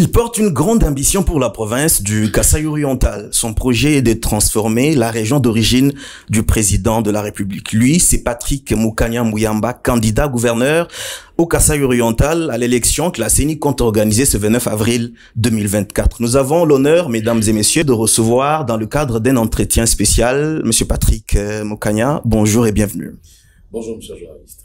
Il porte une grande ambition pour la province du Kasaï-Oriental. Son projet est de transformer la région d'origine du président de la République. Lui, c'est Patrick Mukanya Muyamba, candidat gouverneur au Kasaï-Oriental à l'élection que la CENI compte organiser ce 29 avril 2024. Nous avons l'honneur, mesdames et messieurs, de recevoir dans le cadre d'un entretien spécial Monsieur Patrick Mukanya. Bonjour et bienvenue. Bonjour, monsieur le journaliste.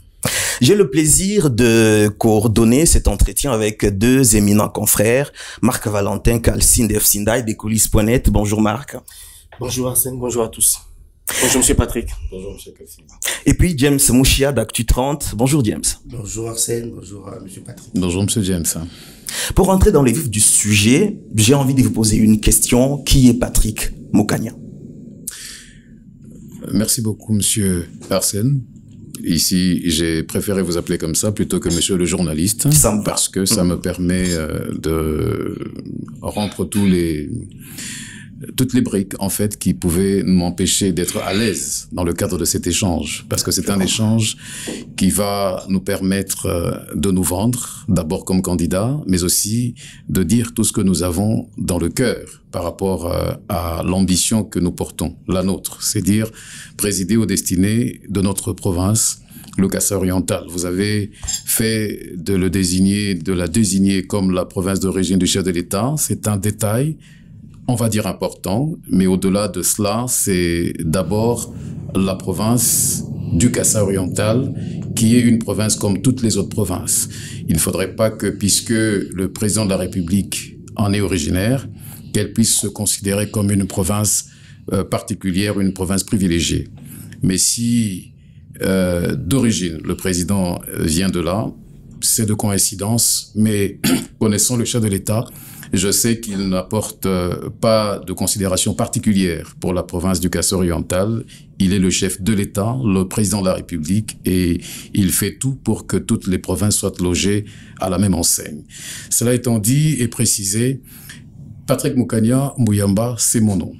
J'ai le plaisir de coordonner cet entretien avec deux éminents confrères, Marc Valentin Kalsin d'Efsindaï, des coulisses.net. Bonjour Marc. Bonjour Arsène, bonjour à tous. Bonjour monsieur Patrick. Bonjour monsieur Kalsin. Et puis James Mouchia d'Actu 30. Bonjour James. Bonjour Arsène, bonjour monsieur Patrick. Bonjour monsieur James. Pour rentrer dans les vifs du sujet, j'ai envie de vous poser une question. Qui est Patrick Mukanya? Merci beaucoup monsieur Arsène. Ici, j'ai préféré vous appeler comme ça plutôt que monsieur le journaliste, parce que ça me permet de rompre toutes les briques, en fait, qui pouvaient m'empêcher d'être à l'aise dans le cadre de cet échange. Parce que c'est un échange qui va nous permettre de nous vendre, d'abord comme candidat, mais aussi de dire tout ce que nous avons dans le cœur par rapport à l'ambition que nous portons, la nôtre. C'est dire présider aux destinées de notre province, le Kasaï-Oriental. Vous avez fait de la désigner comme la province d'origine du chef de l'État. C'est un détail, on va dire important, mais au-delà de cela, c'est d'abord la province du Kasaï-Oriental, qui est une province comme toutes les autres provinces. Il ne faudrait pas que, puisque le président de la République en est originaire, qu'elle puisse se considérer comme une province particulière, une province privilégiée. Mais si d'origine le président vient de là, c'est de coïncidence, mais connaissant le chef de l'État, je sais qu'il n'apporte pas de considération particulière pour la province du Kasaï-Oriental. Il est le chef de l'État, le président de la République, et il fait tout pour que toutes les provinces soient logées à la même enseigne. Cela étant dit et précisé, Patrick Mukanya Muyamba, c'est mon nom.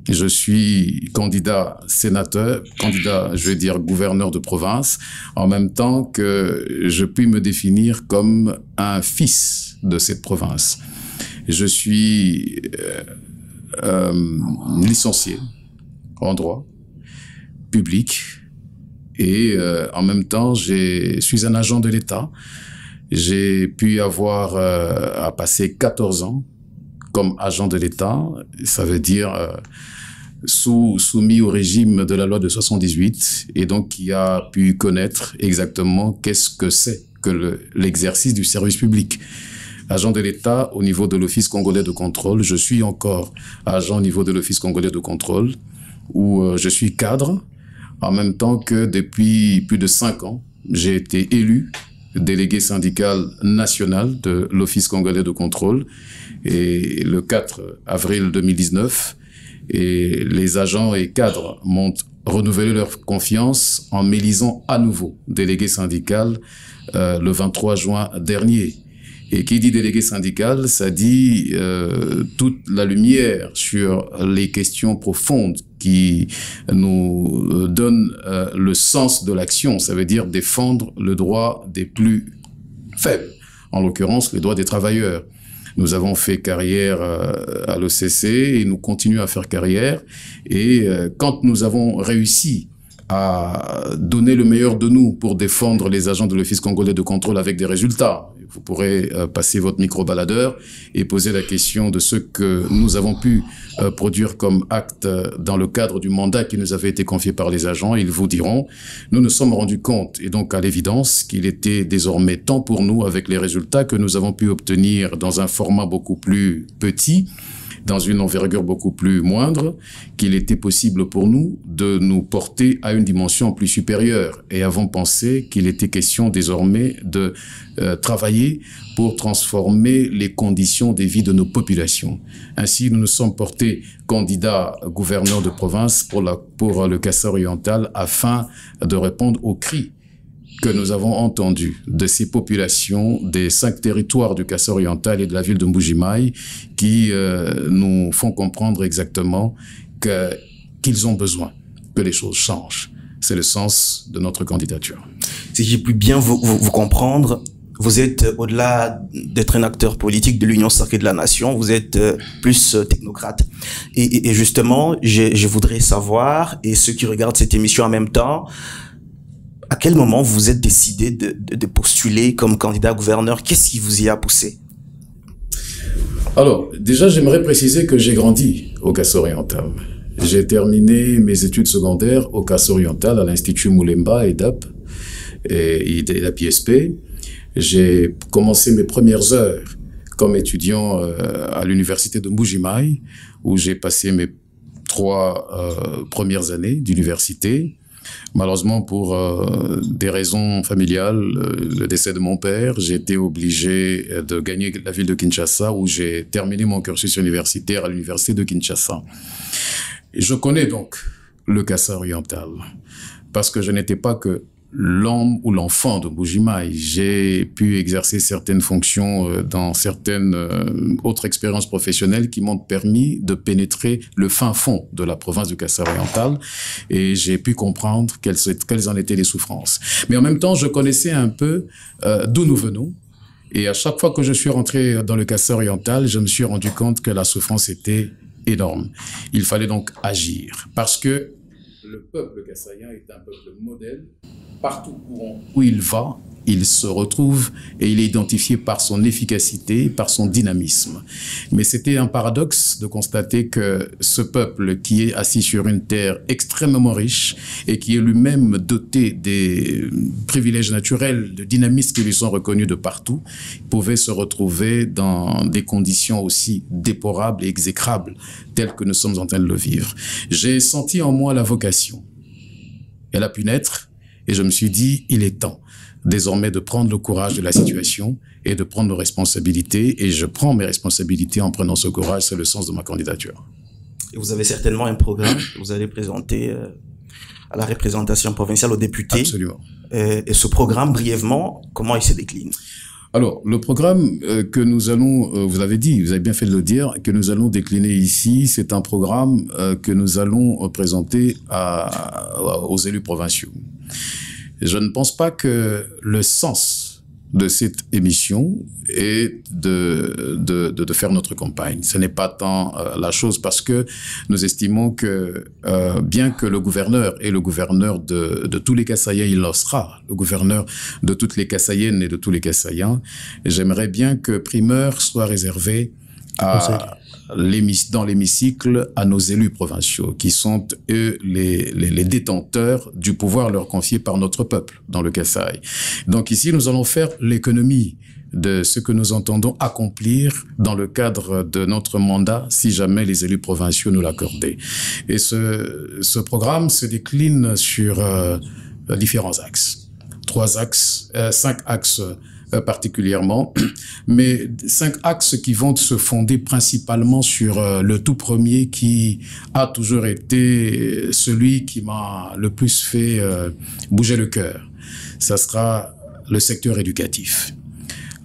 Je suis candidat sénateur, je vais dire gouverneur de province, en même temps que je puis me définir comme un fils de cette province. Je suis licencié en droit public et en même temps, je suis un agent de l'État. J'ai pu avoir à passer 14 ans comme agent de l'État. Ça veut dire soumis au régime de la loi de 78 et donc qui a pu connaître exactement qu'est-ce que c'est que l'exercice du service public. Agent de l'État au niveau de l'Office congolais de contrôle. Je suis encore agent au niveau de l'Office congolais de contrôle où je suis cadre en même temps que depuis plus de 5 ans, j'ai été élu délégué syndical national de l'Office congolais de contrôle et le 4 avril 2019 et les agents et cadres m'ont renouvelé leur confiance en m'élisant à nouveau délégué syndical le 23 juin dernier. Et qui dit délégué syndical, ça dit toute la lumière sur les questions profondes qui nous donnent le sens de l'action. Ça veut dire défendre le droit des plus faibles, en l'occurrence les droits des travailleurs. Nous avons fait carrière à l'OCC et nous continuons à faire carrière. Et quand nous avons réussi à donner le meilleur de nous pour défendre les agents de l'Office congolais de contrôle avec des résultats. Vous pourrez passer votre micro-baladeur et poser la question de ce que nous avons pu produire comme acte dans le cadre du mandat qui nous avait été confié par les agents. Ils vous diront, nous nous sommes rendus compte, et donc à l'évidence, qu'il était désormais temps pour nous, avec les résultats que nous avons pu obtenir dans un format beaucoup plus petit, dans une envergure beaucoup plus moindre, qu'il était possible pour nous de nous porter à une dimension plus supérieure. Et avons pensé qu'il était question désormais de travailler pour transformer les conditions de vie de nos populations. Ainsi, nous nous sommes portés candidats gouverneurs de province pour le Kasaï-Oriental afin de répondre aux cris que nous avons entendu de ces populations des 5 territoires du Kasaï-Oriental et de la ville de Mbuji-Mayi qui nous font comprendre exactement qu'ils ont besoin que les choses changent. C'est le sens de notre candidature. Si j'ai pu bien vous comprendre, vous êtes, au-delà d'être un acteur politique de l'Union sacrée de la nation, vous êtes plus technocrate. Et justement, je voudrais savoir, et ceux qui regardent cette émission en même temps, à quel moment vous vous êtes décidé de postuler comme candidat gouverneur? Qu'est-ce qui vous y a poussé? Alors, déjà, j'aimerais préciser que j'ai grandi au Kasaï-Oriental. J'ai terminé mes études secondaires au Kasaï-Oriental, à l'Institut Moulemba, EDAP, et la PSP. J'ai commencé mes premières heures comme étudiant à l'université de Mbuji-Mayi, où j'ai passé mes 3 premières années d'université. Malheureusement, pour des raisons familiales, le décès de mon père, j'ai été obligé de gagner la ville de Kinshasa, où j'ai terminé mon cursus universitaire à l'université de Kinshasa. Et je connais donc le Kasaï-Oriental, parce que je n'étais pas que l'homme ou l'enfant de Mbuji-Mayi. J'ai pu exercer certaines fonctions dans certaines autres expériences professionnelles qui m'ont permis de pénétrer le fin fond de la province du Kasaï-Oriental, et j'ai pu comprendre quelles en étaient les souffrances. Mais en même temps, je connaissais un peu d'où nous venons, et à chaque fois que je suis rentré dans le Kasaï-Oriental, je me suis rendu compte que la souffrance était énorme. Il fallait donc agir, parce que le peuple kassaïen est un peuple modèle. Partout où il va, il se retrouve et il est identifié par son efficacité, par son dynamisme. Mais c'était un paradoxe de constater que ce peuple qui est assis sur une terre extrêmement riche et qui est lui-même doté des privilèges naturels, de dynamisme qui lui sont reconnus de partout, pouvait se retrouver dans des conditions aussi déplorables et exécrables telles que nous sommes en train de le vivre. J'ai senti en moi la vocation. Elle a pu naître. Et je me suis dit, il est temps désormais de prendre le courage de la situation et de prendre nos responsabilités. Et je prends mes responsabilités en prenant ce courage. C'est le sens de ma candidature. Et vous avez certainement un programme que vous allez présenter à la représentation provinciale aux députés. Absolument. Et ce programme, brièvement, comment il se décline? Alors, le programme que nous allons, vous l'avez dit, vous avez bien fait de le dire, que nous allons décliner ici, c'est un programme que nous allons présenter aux élus provinciaux. Je ne pense pas que le sens de cette émission est de faire notre campagne. Ce n'est pas tant la chose, parce que nous estimons que bien que le gouverneur est le gouverneur de tous les Kassaïens, il en sera le gouverneur de toutes les Kassaïennes et de tous les Kassaïens. J'aimerais bien que primeur soit réservé dans l'hémicycle à nos élus provinciaux, qui sont, eux, les détenteurs du pouvoir leur confié par notre peuple dans le Kasaï. Donc ici, nous allons faire l'économie de ce que nous entendons accomplir dans le cadre de notre mandat, si jamais les élus provinciaux nous l'accordaient. Et ce programme se décline sur différents axes. 5 axes particulièrement, mais 5 axes qui vont se fonder principalement sur le tout premier, qui a toujours été celui qui m'a le plus fait bouger le cœur. Ça sera le secteur éducatif,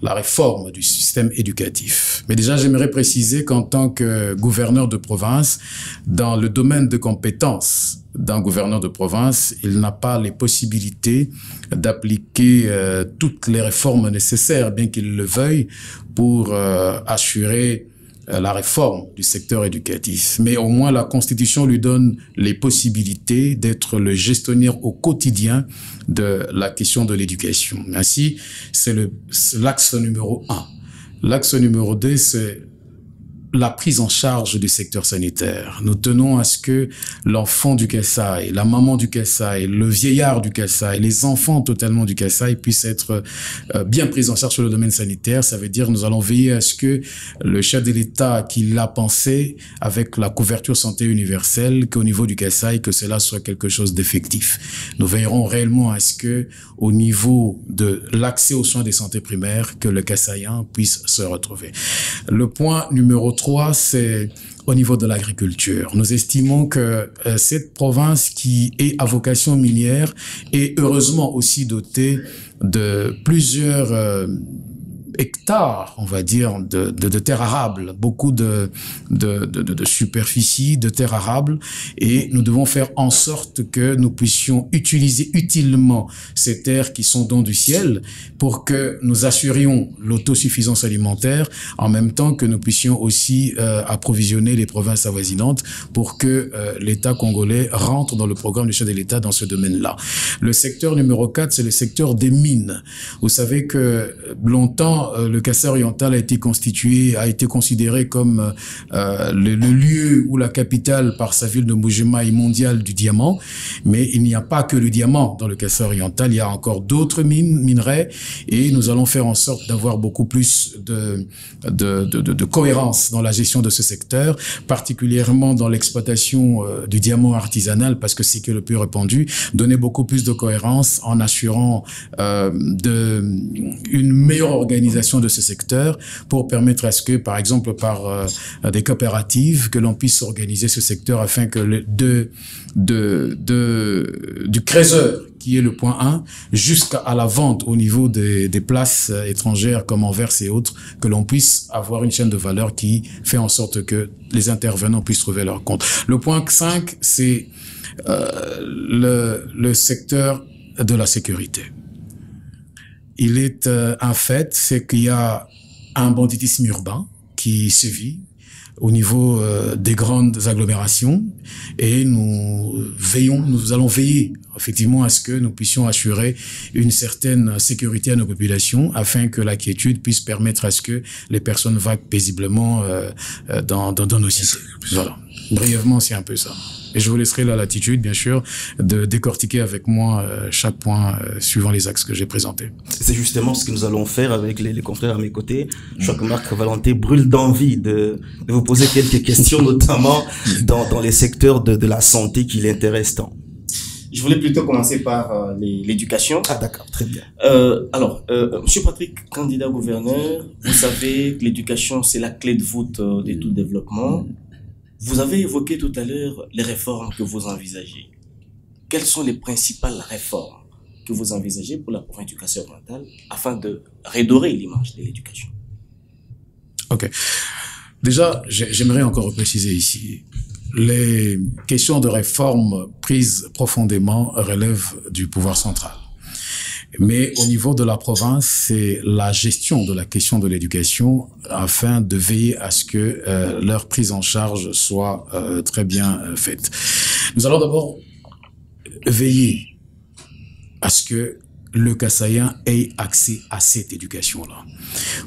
la réforme du système éducatif. Mais déjà, j'aimerais préciser qu'en tant que gouverneur de province, dans le domaine de compétences d'un gouverneur de province, il n'a pas les possibilités d'appliquer toutes les réformes nécessaires, bien qu'il le veuille, pour assurer la réforme du secteur éducatif. Mais au moins, la Constitution lui donne les possibilités d'être le gestionnaire au quotidien de la question de l'éducation. Ainsi, c'est l'axe numéro 1. L'axe numéro 2, c'est la prise en charge du secteur sanitaire. Nous tenons à ce que l'enfant du Kasaï, la maman du Kasaï, le vieillard du Kasaï, les enfants totalement du Kasaï puissent être bien pris en charge sur le domaine sanitaire. Ça veut dire nous allons veiller à ce que le chef de l'État qui l'a pensé avec la couverture santé universelle, qu'au niveau du Kasaï, que cela soit quelque chose d'effectif. Nous veillerons réellement à ce que, au niveau de l'accès aux soins de santé primaires, que le Kasaïen puisse se retrouver. Le point numéro 3, c'est au niveau de l'agriculture. Nous estimons que cette province qui est à vocation minière est heureusement aussi dotée de plusieurs hectares, on va dire, de terres arables, beaucoup de superficie, de terres arables, et nous devons faire en sorte que nous puissions utiliser utilement ces terres qui sont dons du ciel pour que nous assurions l'autosuffisance alimentaire en même temps que nous puissions aussi approvisionner les provinces avoisinantes pour que l'État congolais rentre dans le programme du chef de l'État dans ce domaine-là. Le secteur numéro 4, c'est le secteur des mines. Vous savez que longtemps, le Kassai oriental a été considéré comme le lieu ou la capitale par sa ville de Mbuji-Mayi mondiale du diamant, mais il n'y a pas que le diamant dans le Kassai oriental, il y a encore d'autres minerais, et nous allons faire en sorte d'avoir beaucoup plus de cohérence dans la gestion de ce secteur, particulièrement dans l'exploitation du diamant artisanal, parce que c'est que le plus répandu, donner beaucoup plus de cohérence en assurant une meilleure organisation de ce secteur pour permettre à ce que, par exemple, par des coopératives, que l'on puisse organiser ce secteur afin que du creuseur, qui est le point 1, jusqu'à la vente au niveau des places étrangères comme Anvers et autres, que l'on puisse avoir une chaîne de valeur qui fait en sorte que les intervenants puissent trouver leur compte. Le point 5, c'est le secteur de la sécurité. Il est un fait, c'est qu'il y a un banditisme urbain qui sévit au niveau des grandes agglomérations, et nous allons veiller effectivement à ce que nous puissions assurer une certaine sécurité à nos populations afin que la quiétude puisse permettre à ce que les personnes vaguent paisiblement dans nos cités. Voilà. Brièvement, c'est un peu ça. Et je vous laisserai la latitude, bien sûr, de décortiquer avec moi chaque point suivant les axes que j'ai présentés. C'est justement ce que nous allons faire avec les confrères à mes côtés. Je crois que Marc Valentin brûle d'envie de vous poser quelques questions, notamment dans les secteurs de la santé qui l'intéressent tant. Je voulais plutôt commencer par l'éducation. Ah d'accord, très bien. Monsieur Patrick, candidat gouverneur, vous savez que l'éducation, c'est la clé de voûte de tout développement. Vous avez évoqué tout à l'heure les réformes que vous envisagez. Quelles sont les principales réformes que vous envisagez pour la province du Kassai oriental afin de redorer l'image de l'éducation? Ok. Déjà, j'aimerais encore préciser ici. Les questions de réforme prises profondément relèvent du pouvoir central. Mais au niveau de la province, c'est la gestion de la question de l'éducation afin de veiller à ce que leur prise en charge soit très bien faite. Nous allons d'abord veiller à ce que le Kassaïen ait accès à cette éducation-là.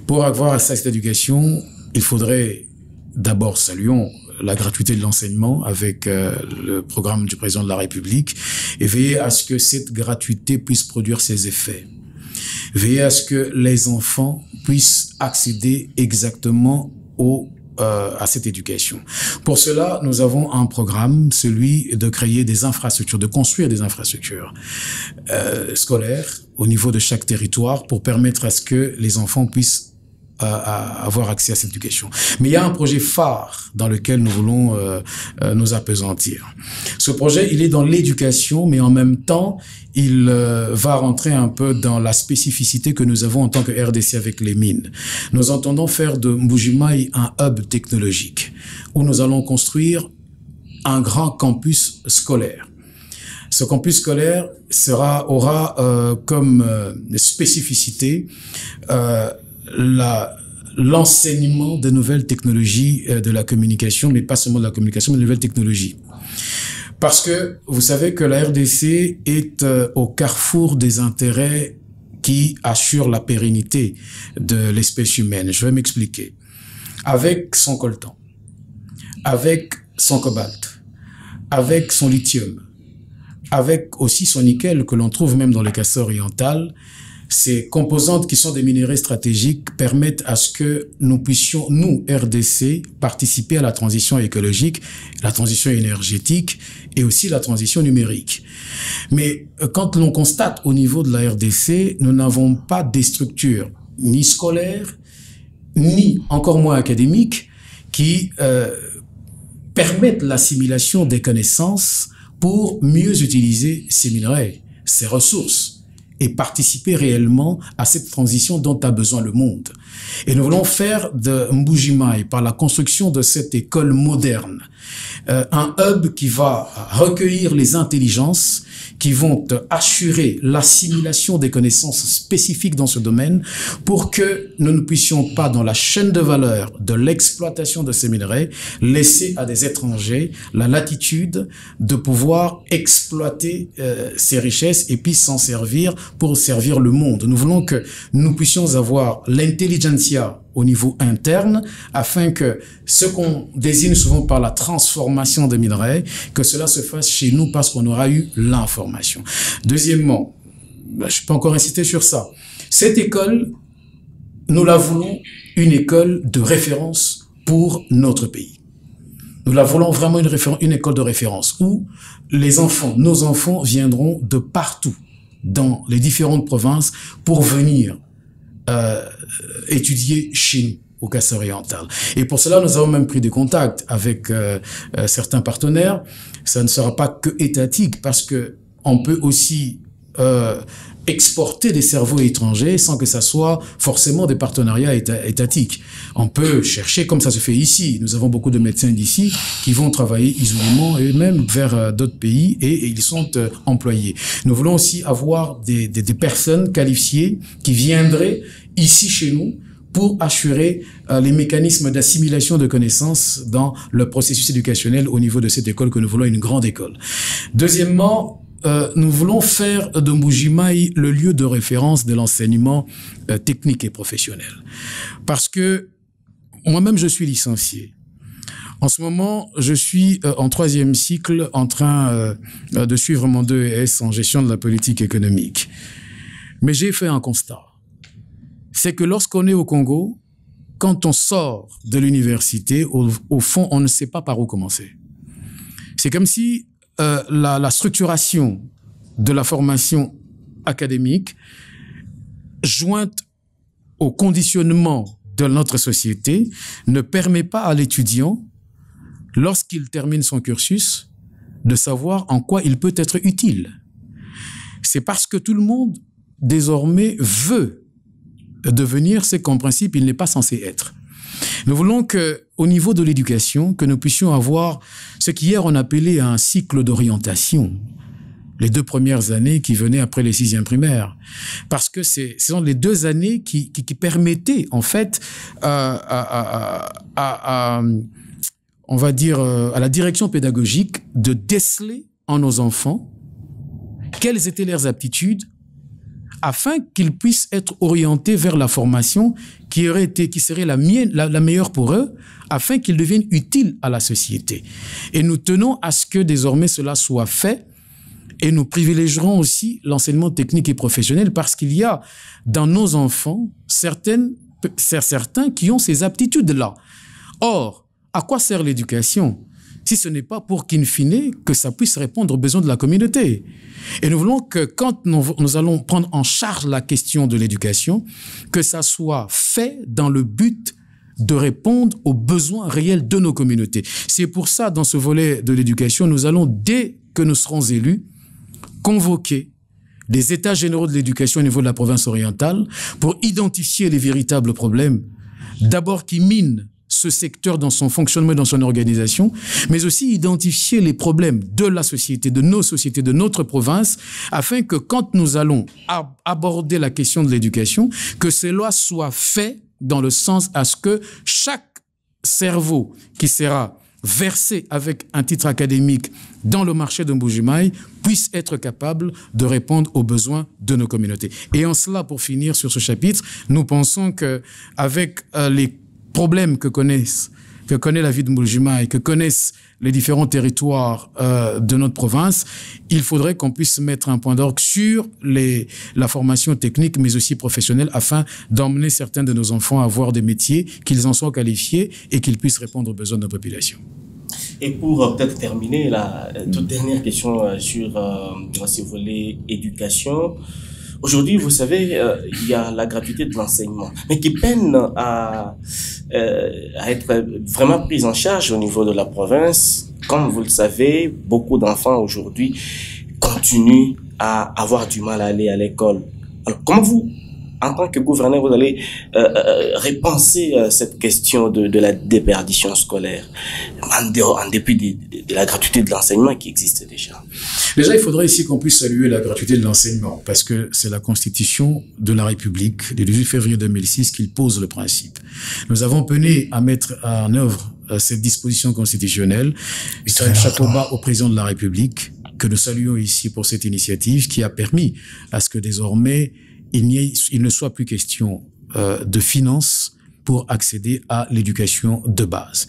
Pour avoir accès à cette éducation, il faudrait d'abord, saluons la gratuité de l'enseignement avec le programme du président de la République, et veiller à ce que cette gratuité puisse produire ses effets. Veiller à ce que les enfants puissent accéder exactement à cette éducation. Pour cela, nous avons un programme, celui de créer des infrastructures, de construire des infrastructures scolaires au niveau de chaque territoire pour permettre à ce que les enfants puissent avoir accès à cette éducation. Mais il y a un projet phare dans lequel nous voulons nous appesantir. Ce projet, il est dans l'éducation, mais en même temps, il va rentrer un peu dans la spécificité que nous avons en tant que RDC avec les mines. Nous entendons faire de Mbuji-Mayi un hub technologique où nous allons construire un grand campus scolaire. Ce campus scolaire aura comme spécificité l'enseignement de nouvelles technologies de la communication, mais pas seulement de la communication, mais de nouvelles technologies. Parce que vous savez que la RDC est au carrefour des intérêts qui assurent la pérennité de l'espèce humaine. Je vais m'expliquer. Avec son coltan, avec son cobalt, avec son lithium, avec aussi son nickel que l'on trouve même dans le Kassai oriental, ces composantes qui sont des minerais stratégiques permettent à ce que nous puissions, nous, RDC, participer à la transition écologique, la transition énergétique et aussi la transition numérique. Mais quand l'on constate au niveau de la RDC, nous n'avons pas des structures ni scolaires, ni encore moins académiques qui permettent l'assimilation des connaissances pour mieux utiliser ces minerais, ces ressources et participer réellement à cette transition dont a besoin le monde. Et nous voulons faire de Mbuji-Mayi, par la construction de cette école moderne, un hub qui va recueillir les intelligences, qui vont assurer l'assimilation des connaissances spécifiques dans ce domaine pour que nous ne puissions pas, dans la chaîne de valeur de l'exploitation de ces minerais, laisser à des étrangers la latitude de pouvoir exploiter ces richesses et puis s'en servir pour servir le monde. Nous voulons que nous puissions avoir l'intelligentsia au niveau interne, afin que ce qu'on désigne souvent par la transformation des minerais, que cela se fasse chez nous parce qu'on aura eu l'information. Deuxièmement, je peux encore insister sur ça, cette école, nous la voulons une école de référence pour notre pays. Nous la voulons vraiment une école de référence où les enfants, nos enfants viendront de partout dans les différentes provinces pour venir étudier chez nous au Kasaï oriental. Et pour cela, nous avons même pris des contacts avec certains partenaires. Ça ne sera pas que étatique, parce que on peut aussi exporter des cerveaux étrangers sans que ça soit forcément des partenariats étatiques. On peut chercher, comme ça se fait ici. Nous avons beaucoup de médecins d'ici qui vont travailler isolément et même vers d'autres pays, et ils sont employés. Nous voulons aussi avoir des personnes qualifiées qui viendraient ici chez nous pour assurer les mécanismes d'assimilation de connaissances dans le processus éducationnel au niveau de cette école que nous voulons une grande école. Deuxièmement, nous voulons faire de Mbuji-Mayi le lieu de référence de l'enseignement technique et professionnel. Parce que moi-même, je suis licencié. En ce moment, je suis en 3e cycle en train de suivre mon 2ES en gestion de la politique économique. Mais j'ai fait un constat. C'est que lorsqu'on est au Congo, quand on sort de l'université, au fond, on ne sait pas par où commencer. C'est comme si la structuration de la formation académique, jointe au conditionnement de notre société, ne permet pas à l'étudiant, lorsqu'il termine son cursus, de savoir en quoi il peut être utile. C'est parce que tout le monde, désormais, veut devenir ce qu'en principe, il n'est pas censé être. Nous voulons que, au niveau de l'éducation, que nous puissions avoir ce qu'hier on appelait un cycle d'orientation, les 2 premières années qui venaient après les 6e primaires, parce que ce sont les 2 années qui permettaient en fait on va dire à la direction pédagogique de déceler en nos enfants quelles étaient leurs aptitudes, afin qu'ils puissent être orientés vers la formation qui serait la meilleure pour eux, afin qu'ils deviennent utiles à la société. Et nous tenons à ce que désormais cela soit fait, et nous privilégierons aussi l'enseignement technique et professionnel, parce qu'il y a dans nos enfants certains qui ont ces aptitudes-là. Or, à quoi sert l'éducation si ce n'est pas pour qu'in fine, que ça puisse répondre aux besoins de la communauté? Et nous voulons que quand nous allons prendre en charge la question de l'éducation, que ça soit fait dans le but de répondre aux besoins réels de nos communautés. C'est pour ça, dans ce volet de l'éducation, nous allons, dès que nous serons élus, convoquer des états généraux de l'éducation au niveau de la province orientale pour identifier les véritables problèmes, d'abord qui minent ce secteur dans son fonctionnement et dans son organisation, mais aussi identifier les problèmes de la société, de nos sociétés, de notre province, afin que quand nous allons aborder la question de l'éducation, que cela soit fait dans le sens à ce que chaque cerveau qui sera versé avec un titre académique dans le marché de Mbuji-Mayi puisse être capable de répondre aux besoins de nos communautés. Et en cela, pour finir sur ce chapitre, nous pensons que avec les problèmes que connaît la ville de Mbuji-Mayi, que connaissent les différents territoires de notre province, il faudrait qu'on puisse mettre un point d'orgue sur la formation technique, mais aussi professionnelle, afin d'emmener certains de nos enfants à avoir des métiers, qu'ils en soient qualifiés et qu'ils puissent répondre aux besoins de notre population. Et pour peut-être terminer, la toute dernière question sur ce volet éducation. Aujourd'hui, vous savez, il y a la gratuité de l'enseignement, mais qui peine à être vraiment prise en charge au niveau de la province. Comme vous le savez, beaucoup d'enfants aujourd'hui continuent à avoir du mal à aller à l'école. Alors, comment vous, en tant que gouverneur, vous allez repenser cette question de la déperdition scolaire, en dépit de la gratuité de l'enseignement qui existe déjà? Déjà, il faudrait ici qu'on puisse saluer la gratuité de l'enseignement, parce que c'est la Constitution de la République du 18 février 2006 qui pose le principe. Nous avons peiné à mettre en œuvre cette disposition constitutionnelle. C'est un chapeau bas au président de la République, que nous saluons ici pour cette initiative qui a permis à ce que désormais il ne soit plus question de finances pour accéder à l'éducation de base.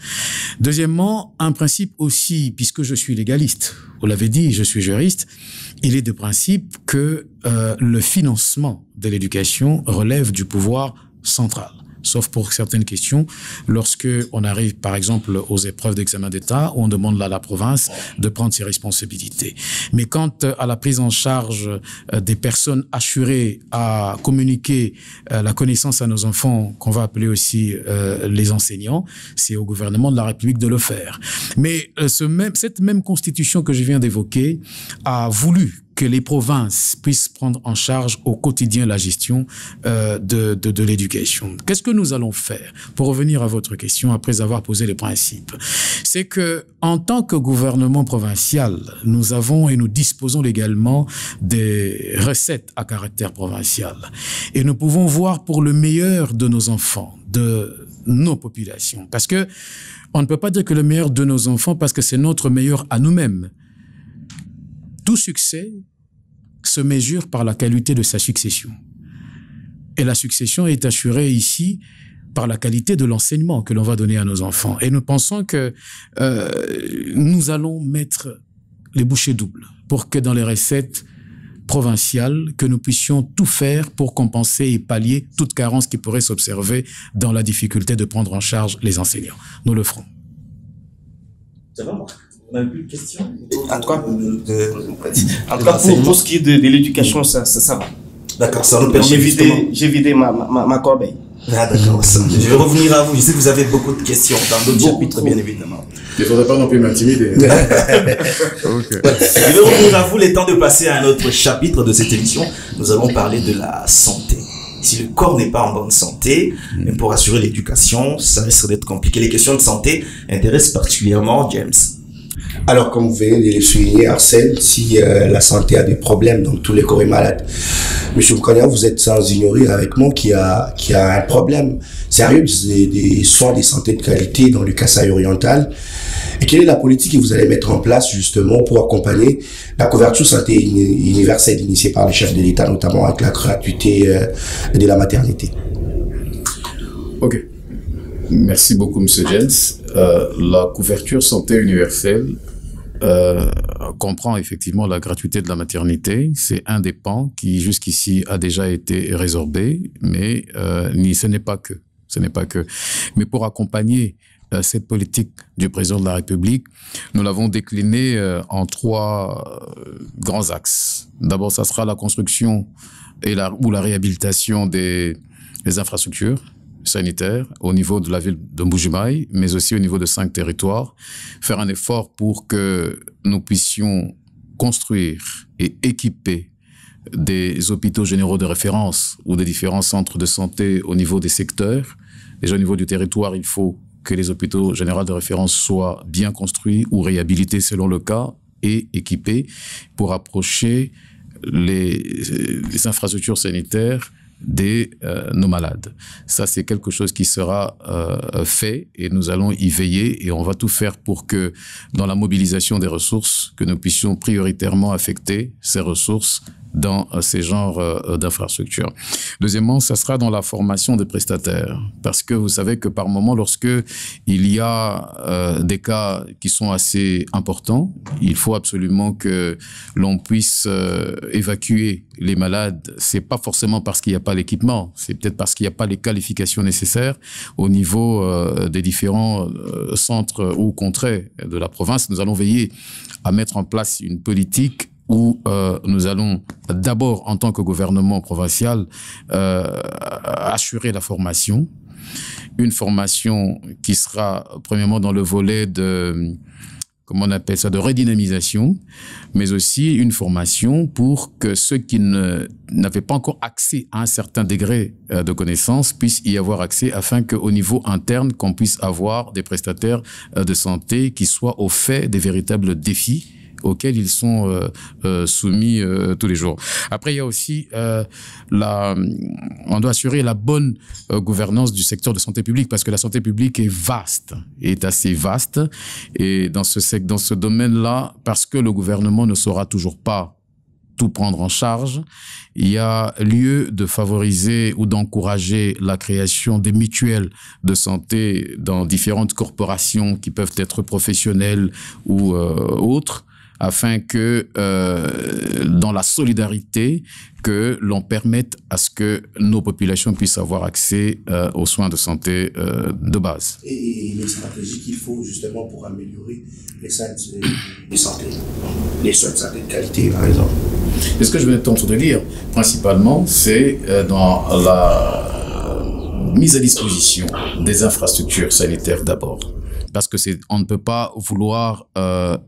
Deuxièmement, un principe aussi, puisque je suis légaliste, vous l'avez dit, je suis juriste, il est de principe que le financement de l'éducation relève du pouvoir central. Sauf pour certaines questions, lorsque on arrive par exemple aux épreuves d'examen d'État, où on demande à la province de prendre ses responsabilités. Mais quant à la prise en charge des personnes assurées à communiquer la connaissance à nos enfants, qu'on va appeler aussi les enseignants, c'est au gouvernement de la République de le faire. Mais cette même constitution que je viens d'évoquer a voulu que les provinces puissent prendre en charge au quotidien la gestion de l'éducation. Qu'est-ce que nous allons faire? Pour revenir à votre question, après avoir posé les principes, c'est que en tant que gouvernement provincial, nous avons et nous disposons légalement des recettes à caractère provincial. Et nous pouvons voir pour le meilleur de nos enfants, de nos populations. Parce que on ne peut pas dire que le meilleur de nos enfants, parce que c'est notre meilleur à nous-mêmes. Tout succès se mesure par la qualité de sa succession. Et la succession est assurée ici par la qualité de l'enseignement que l'on va donner à nos enfants. Et nous pensons que nous allons mettre les bouchées doubles pour que dans les recettes provinciales, que nous puissions tout faire pour compenser et pallier toute carence qui pourrait s'observer dans la difficulté de prendre en charge les enseignants. Nous le ferons. Ça va, moi? On n'a plus de questions? En tout cas, pour ce qui est de l'éducation, ça va. D'accord, ça nous permet j'ai vidé ma corbeille. Ah d'accord, je vais revenir à vous. Je sais que vous avez beaucoup de questions dans d'autres chapitres, bien évidemment. Il ne faudrait pas non plus m'intimider. Okay. Je vais revenir à vous, le temps de passer à un autre chapitre de cette émission. Nous allons parler de la santé. Si le corps n'est pas en bonne santé, même pour assurer l'éducation, ça risque d'être compliqué. Les questions de santé intéressent particulièrement James. Alors, comme vous venez de le souligner, Arsène, si la santé a des problèmes, donc tous les corps est malade. Monsieur Moukania, vous êtes sans ignorer avec moi qu'il y a un problème sérieux des soins de santé de qualité dans le Kasaï oriental. Et quelle est la politique que vous allez mettre en place justement pour accompagner la couverture santé universelle initiée par le chef de l'État, notamment avec la gratuité de la maternité? Ok. Merci beaucoup, M. Jens. La couverture santé universelle comprend effectivement la gratuité de la maternité. C'est un des pans qui jusqu'ici a déjà été résorbé, mais ce n'est pas que. Mais pour accompagner cette politique du président de la République, nous l'avons déclinée en 3 grands axes. D'abord, ça sera la construction ou la réhabilitation des infrastructures sanitaires au niveau de la ville de Mbuji-Mayi, mais aussi au niveau de 5 territoires, faire un effort pour que nous puissions construire et équiper des hôpitaux généraux de référence ou des différents centres de santé au niveau des secteurs. Déjà au niveau du territoire, il faut que les hôpitaux généraux de référence soient bien construits ou réhabilités selon le cas et équipés pour approcher les infrastructures sanitaires nos malades. Ça, c'est quelque chose qui sera fait et nous allons y veiller et on va tout faire pour que dans la mobilisation des ressources, que nous puissions prioritairement affecter ces ressources dans ces genres d'infrastructures. Deuxièmement, ça sera dans la formation des prestataires. Parce que vous savez que par moment, lorsque il y a des cas qui sont assez importants, il faut absolument que l'on puisse évacuer les malades. C'est pas forcément parce qu'il n'y a pas l'équipement, c'est peut-être parce qu'il n'y a pas les qualifications nécessaires au niveau des différents centres ou contrées de la province. Nous allons veiller à mettre en place une politique où nous allons d'abord, en tant que gouvernement provincial, assurer la formation. Une formation qui sera premièrement dans le volet de comment on appelle ça, de redynamisation, mais aussi une formation pour que ceux qui n'avaient pas encore accès à un certain degré de connaissance puissent y avoir accès, afin qu'au niveau interne, qu'on puisse avoir des prestataires de santé qui soient au fait des véritables défis auxquels ils sont soumis tous les jours. Après, il y a aussi on doit assurer la bonne gouvernance du secteur de santé publique, parce que la santé publique est assez vaste, et dans ce domaine-là, parce que le gouvernement ne saura toujours pas tout prendre en charge, il y a lieu de favoriser ou d'encourager la création des mutuelles de santé dans différentes corporations qui peuvent être professionnelles ou autres, afin que, dans la solidarité, que l'on permette à ce que nos populations puissent avoir accès aux soins de santé de base. Et les stratégies qu'il faut justement pour améliorer les soins de santé, les soins de santé de qualité, par exemple. Et ce que je vais tenter de dire, principalement, c'est dans la mise à disposition des infrastructures sanitaires d'abord. Parce que on ne peut pas vouloir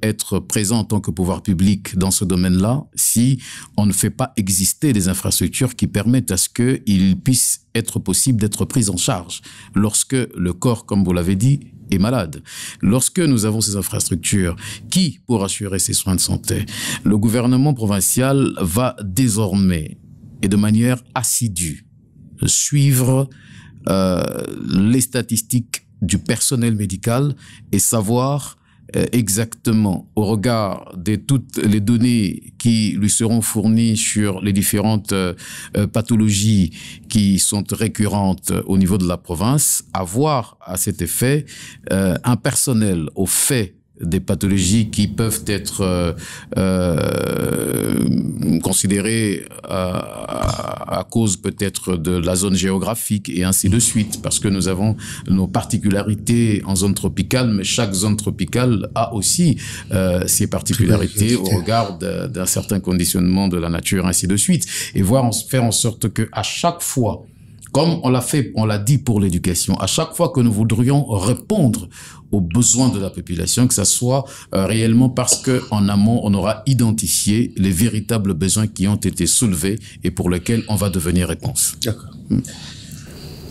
être présent en tant que pouvoir public dans ce domaine-là si on ne fait pas exister des infrastructures qui permettent à ce qu'il puisse être possible d'être pris en charge lorsque le corps, comme vous l'avez dit, est malade. Lorsque nous avons ces infrastructures, qui pour assurer ces soins de santé? Le gouvernement provincial va désormais et de manière assidue suivre les statistiques du personnel médical et savoir exactement, au regard de toutes les données qui lui seront fournies sur les différentes pathologies qui sont récurrentes au niveau de la province, avoir à cet effet un personnel au fait des pathologies qui peuvent être considérées à cause peut-être de la zone géographique et ainsi de suite, parce que nous avons nos particularités en zone tropicale, mais chaque zone tropicale a aussi ses particularités au regard d'un certain conditionnement de la nature, ainsi de suite, et faire en sorte que à chaque fois, comme on l'a dit pour l'éducation, à chaque fois que nous voudrions répondre aux besoins de la population, que ça soit réellement parce que en amont, on aura identifié les véritables besoins qui ont été soulevés et pour lesquels on va devenir réponse. D'accord.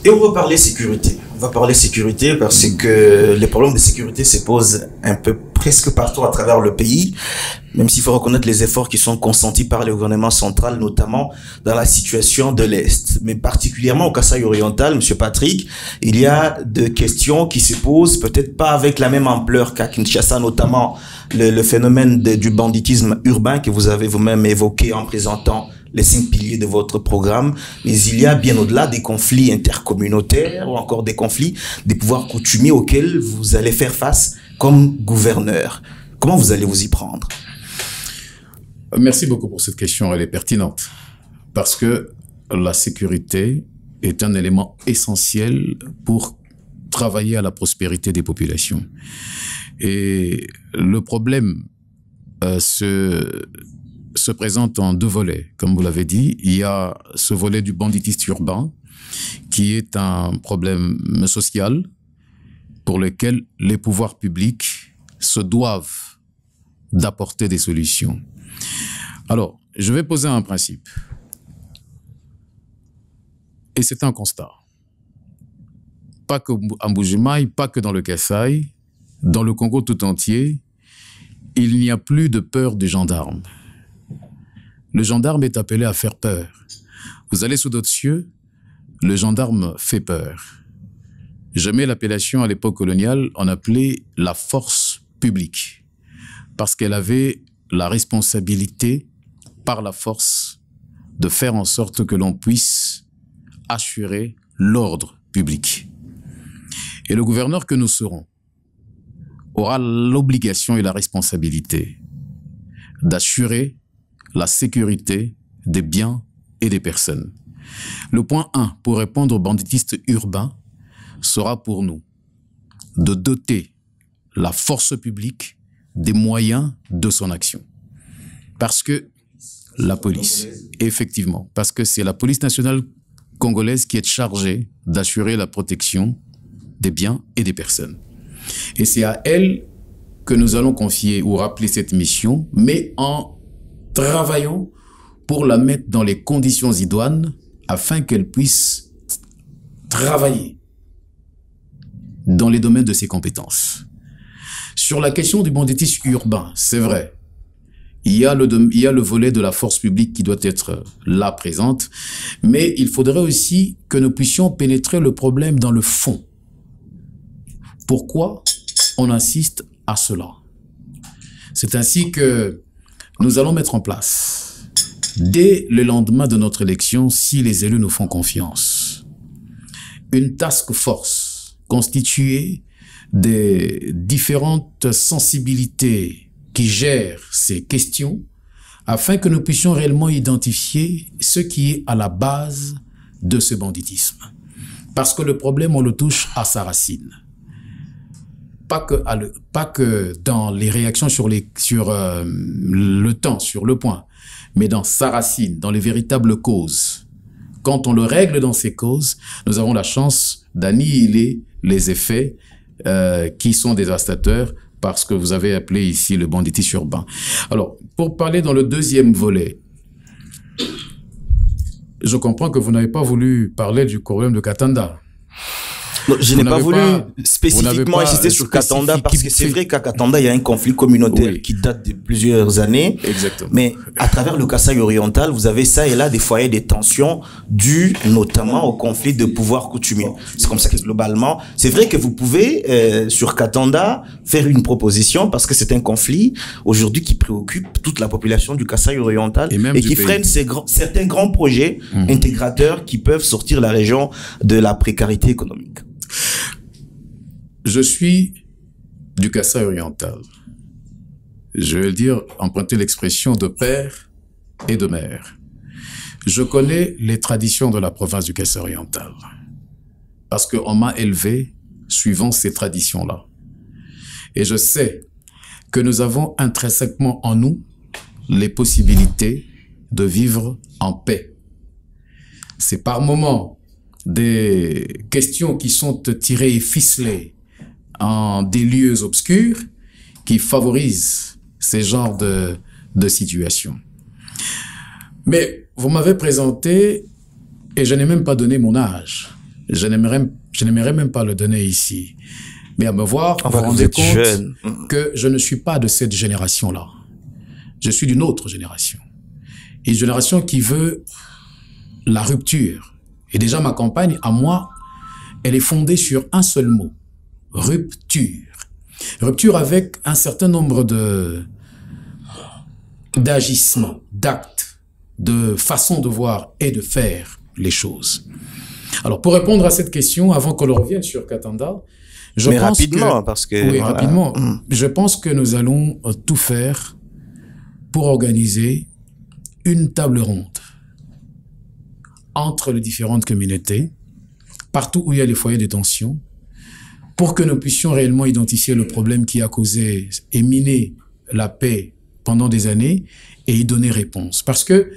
Et on va parler sécurité. On va parler sécurité parce que les problèmes de sécurité se posent un peu presque partout à travers le pays, même s'il faut reconnaître les efforts qui sont consentis par le gouvernement central, notamment dans la situation de l'Est. Mais particulièrement au Kasaï oriental, Monsieur Patrick, il y a des questions qui se posent, peut-être pas avec la même ampleur qu'à Kinshasa, notamment le phénomène du banditisme urbain que vous avez vous-même évoqué en présentant les 5 piliers de votre programme, mais il y a bien au-delà des conflits intercommunautaires ou encore des conflits des pouvoirs coutumiers auxquels vous allez faire face comme gouverneur. Comment vous allez vous y prendre? Merci beaucoup pour cette question, elle est pertinente, parce que la sécurité est un élément essentiel pour travailler à la prospérité des populations. Et le problème se présente en 2 volets. Comme vous l'avez dit, il y a ce volet du banditisme urbain, qui est un problème social pour lequel les pouvoirs publics se doivent d'apporter des solutions. Alors, je vais poser un principe. Et c'est un constat. Pas que à Mbujimaï, pas que dans le Kasaï, dans le Congo tout entier, il n'y a plus de peur des gendarmes. Le gendarme est appelé à faire peur. Vous allez sous d'autres cieux, le gendarme fait peur. Je mets l'appellation à l'époque coloniale, on appelait la force publique, parce qu'elle avait la responsabilité, par la force, de faire en sorte que l'on puisse assurer l'ordre public. Et le gouverneur que nous serons aura l'obligation et la responsabilité d'assurer la sécurité des biens et des personnes. Le point 1, pour répondre aux banditistes urbains, sera pour nous de doter la force publique des moyens de son action. Parce que la police, effectivement, parce que c'est la police nationale congolaise qui est chargée d'assurer la protection des biens et des personnes. Et c'est à elle que nous allons confier ou rappeler cette mission, mais en travaillant pour la mettre dans les conditions idoines afin qu'elle puisse travailler dans les domaines de ses compétences. Sur la question du banditisme urbain, c'est vrai, il y a le volet de la force publique qui doit être là présente, mais il faudrait aussi que nous puissions pénétrer le problème dans le fond. Pourquoi on insiste à cela? C'est ainsi que nous allons mettre en place, dès le lendemain de notre élection, si les élus nous font confiance, une task force constituée des différentes sensibilités qui gèrent ces questions afin que nous puissions réellement identifier ce qui est à la base de ce banditisme. Parce que le problème, on le touche à sa racine. Pas que dans les réactions sur le temps, sur le point, mais dans sa racine, dans les véritables causes. Quand on le règle dans ces causes, nous avons la chance d'annihiler les effets qui sont dévastateurs parce que vous avez appelé ici le banditisme urbain. Alors, pour parler dans le deuxième volet, je comprends que vous n'avez pas voulu parler du problème de Katanda. Non, je n'ai pas voulu spécifiquement insister sur Katanda parce que c'est vrai qu'à Katanda, il y a un conflit communautaire qui date de plusieurs années. Exactement. Mais à travers le Kasaï oriental, vous avez ça et là des foyers de tensions dus notamment au conflit de pouvoir coutumier. C'est comme ça que globalement, c'est vrai que vous pouvez sur Katanda faire une proposition parce que c'est un conflit aujourd'hui qui préoccupe toute la population du Kasaï oriental et qui freine certains grands projets intégrateurs qui peuvent sortir la région de la précarité économique. Je suis du Kasaï oriental. Je vais dire, emprunter l'expression de père et de mère. Je connais les traditions de la province du Kasaï oriental. Parce qu'on m'a élevé suivant ces traditions-là. Et je sais que nous avons intrinsèquement en nous les possibilités de vivre en paix. C'est par moments des questions qui sont tirées et ficelées en des lieux obscurs qui favorisent ces genres de situations. Mais vous m'avez présenté et je n'ai même pas donné mon âge. Je n'aimerais même pas le donner ici. Mais à me voir, vous vous rendez compte que je ne suis pas de cette génération-là. Je suis d'une autre génération. Une génération qui veut la rupture. Et déjà, ma campagne, à moi, elle est fondée sur un seul mot. Rupture. Rupture avec un certain nombre d'agissements, d'actes, de façons de voir et de faire les choses. Alors, pour répondre à cette question, avant qu'on revienne sur Katanda, je pense que nous allons tout faire pour organiser une table ronde entre les différentes communautés, partout où il y a les foyers de tension, pour que nous puissions réellement identifier le problème qui a causé et miné la paix pendant des années et y donner réponse. Parce que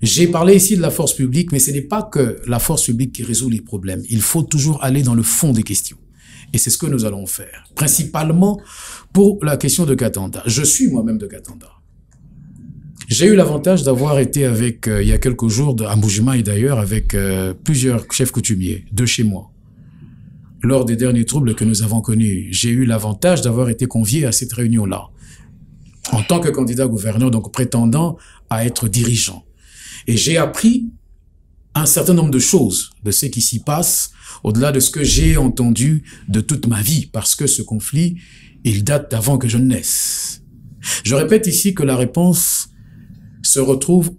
j'ai parlé ici de la force publique, mais ce n'est pas que la force publique qui résout les problèmes. Il faut toujours aller dans le fond des questions. Et c'est ce que nous allons faire. Principalement pour la question de Katanda. Je suis moi-même de Katanda. J'ai eu l'avantage d'avoir été avec, il y a quelques jours, à Mboujima et d'ailleurs, avec plusieurs chefs coutumiers de chez moi. Lors des derniers troubles que nous avons connus, j'ai eu l'avantage d'avoir été convié à cette réunion-là. En tant que candidat gouverneur, donc prétendant à être dirigeant. Et j'ai appris un certain nombre de choses de ce qui s'y passe, au-delà de ce que j'ai entendu de toute ma vie, parce que ce conflit, il date d'avant que je naisse. Je répète ici que la réponse se retrouve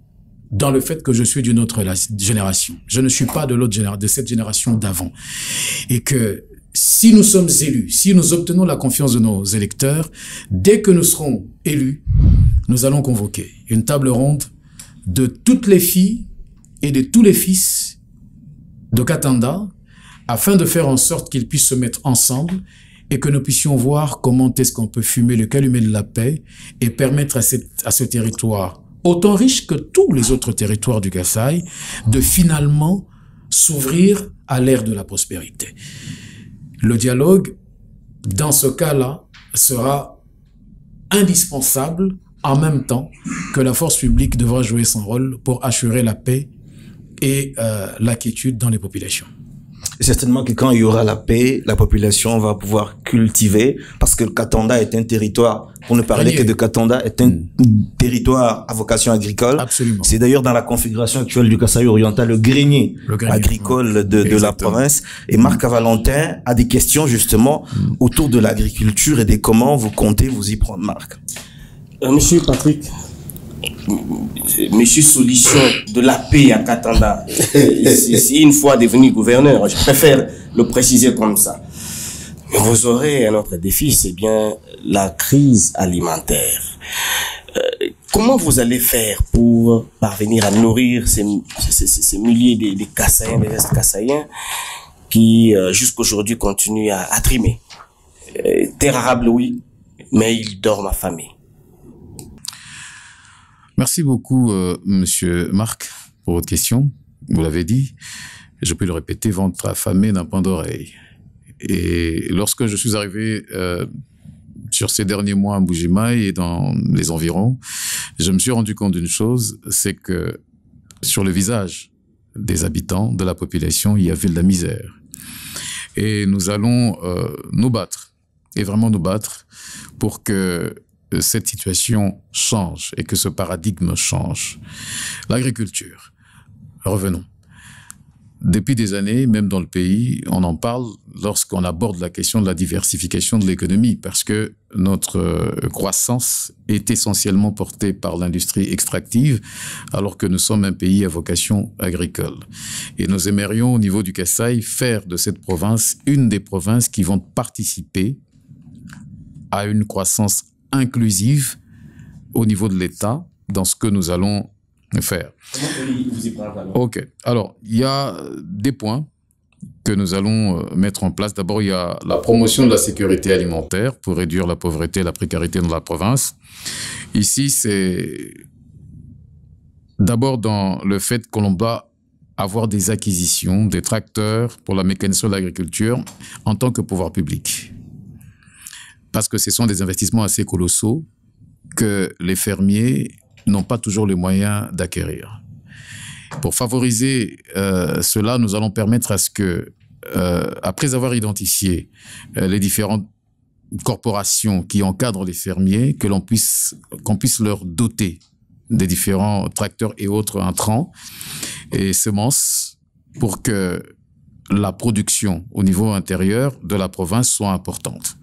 dans le fait que je suis d'une autre génération. Je ne suis pas de cette génération d'avant. Et que si nous sommes élus, si nous obtenons la confiance de nos électeurs, dès que nous serons élus, nous allons convoquer une table ronde de toutes les filles et de tous les fils de Katanda, afin de faire en sorte qu'ils puissent se mettre ensemble et que nous puissions voir comment est-ce qu'on peut fumer le calumet de la paix et permettre à ce territoire, autant riche que tous les autres territoires du Kasaï, de finalement s'ouvrir à l'ère de la prospérité. Le dialogue, dans ce cas-là, sera indispensable en même temps que la force publique devra jouer son rôle pour assurer la paix et la quiétude dans les populations. Certainement que quand il y aura la paix, la population va pouvoir cultiver, parce que le Katanda est un territoire, pour ne parler que de Katanda, est un territoire à vocation agricole. Absolument. C'est d'ailleurs dans la configuration actuelle du Kasaï oriental le grenier agricole de la province. Et Marc Valentin a des questions justement autour de l'agriculture et de comment vous comptez vous y prendre, Marc. Monsieur Patrick, Monsieur Solution de la paix à Katanda, si une fois devenu gouverneur, je préfère le préciser comme ça. Mais vous aurez un autre défi, c'est bien la crise alimentaire. Comment vous allez faire pour parvenir à nourrir ces milliers de Kassaïens, des Est-Kassaïens, qui jusqu'aujourd'hui continuent à trimer? Terre arable, oui, mais ils dorment affamés. Merci beaucoup, Monsieur Marc, pour votre question. Vous l'avez dit, je peux le répéter, ventre affamé n'a point d'oreille. Et lorsque je suis arrivé sur ces derniers mois à Mbujimayi et dans les environs, je me suis rendu compte d'une chose, c'est que sur le visage des habitants, de la population, il y avait de la misère. Et nous allons nous battre, et vraiment nous battre, pour que cette situation change et que ce paradigme change. L'agriculture, revenons. Depuis des années, même dans le pays, on en parle lorsqu'on aborde la question de la diversification de l'économie, parce que notre croissance est essentiellement portée par l'industrie extractive, alors que nous sommes un pays à vocation agricole. Et nous aimerions, au niveau du Kasaï, faire de cette province une des provinces qui vont participer à une croissance inclusive au niveau de l'État dans ce que nous allons faire. Comment vous y prendre alors? Ok. Alors, il y a des points que nous allons mettre en place. D'abord, il y a la promotion de la sécurité alimentaire pour réduire la pauvreté et la précarité dans la province. Ici, c'est d'abord dans le fait que l'on doit avoir des acquisitions, des tracteurs pour la mécanisation de l'agriculture en tant que pouvoir public. Parce que ce sont des investissements assez colossaux que les fermiers n'ont pas toujours les moyens d'acquérir. Pour favoriser cela, nous allons permettre à ce que, après avoir identifié les différentes corporations qui encadrent les fermiers, qu'on puisse leur doter des différents tracteurs et autres intrants et semences pour que la production au niveau intérieur de la province soit importante.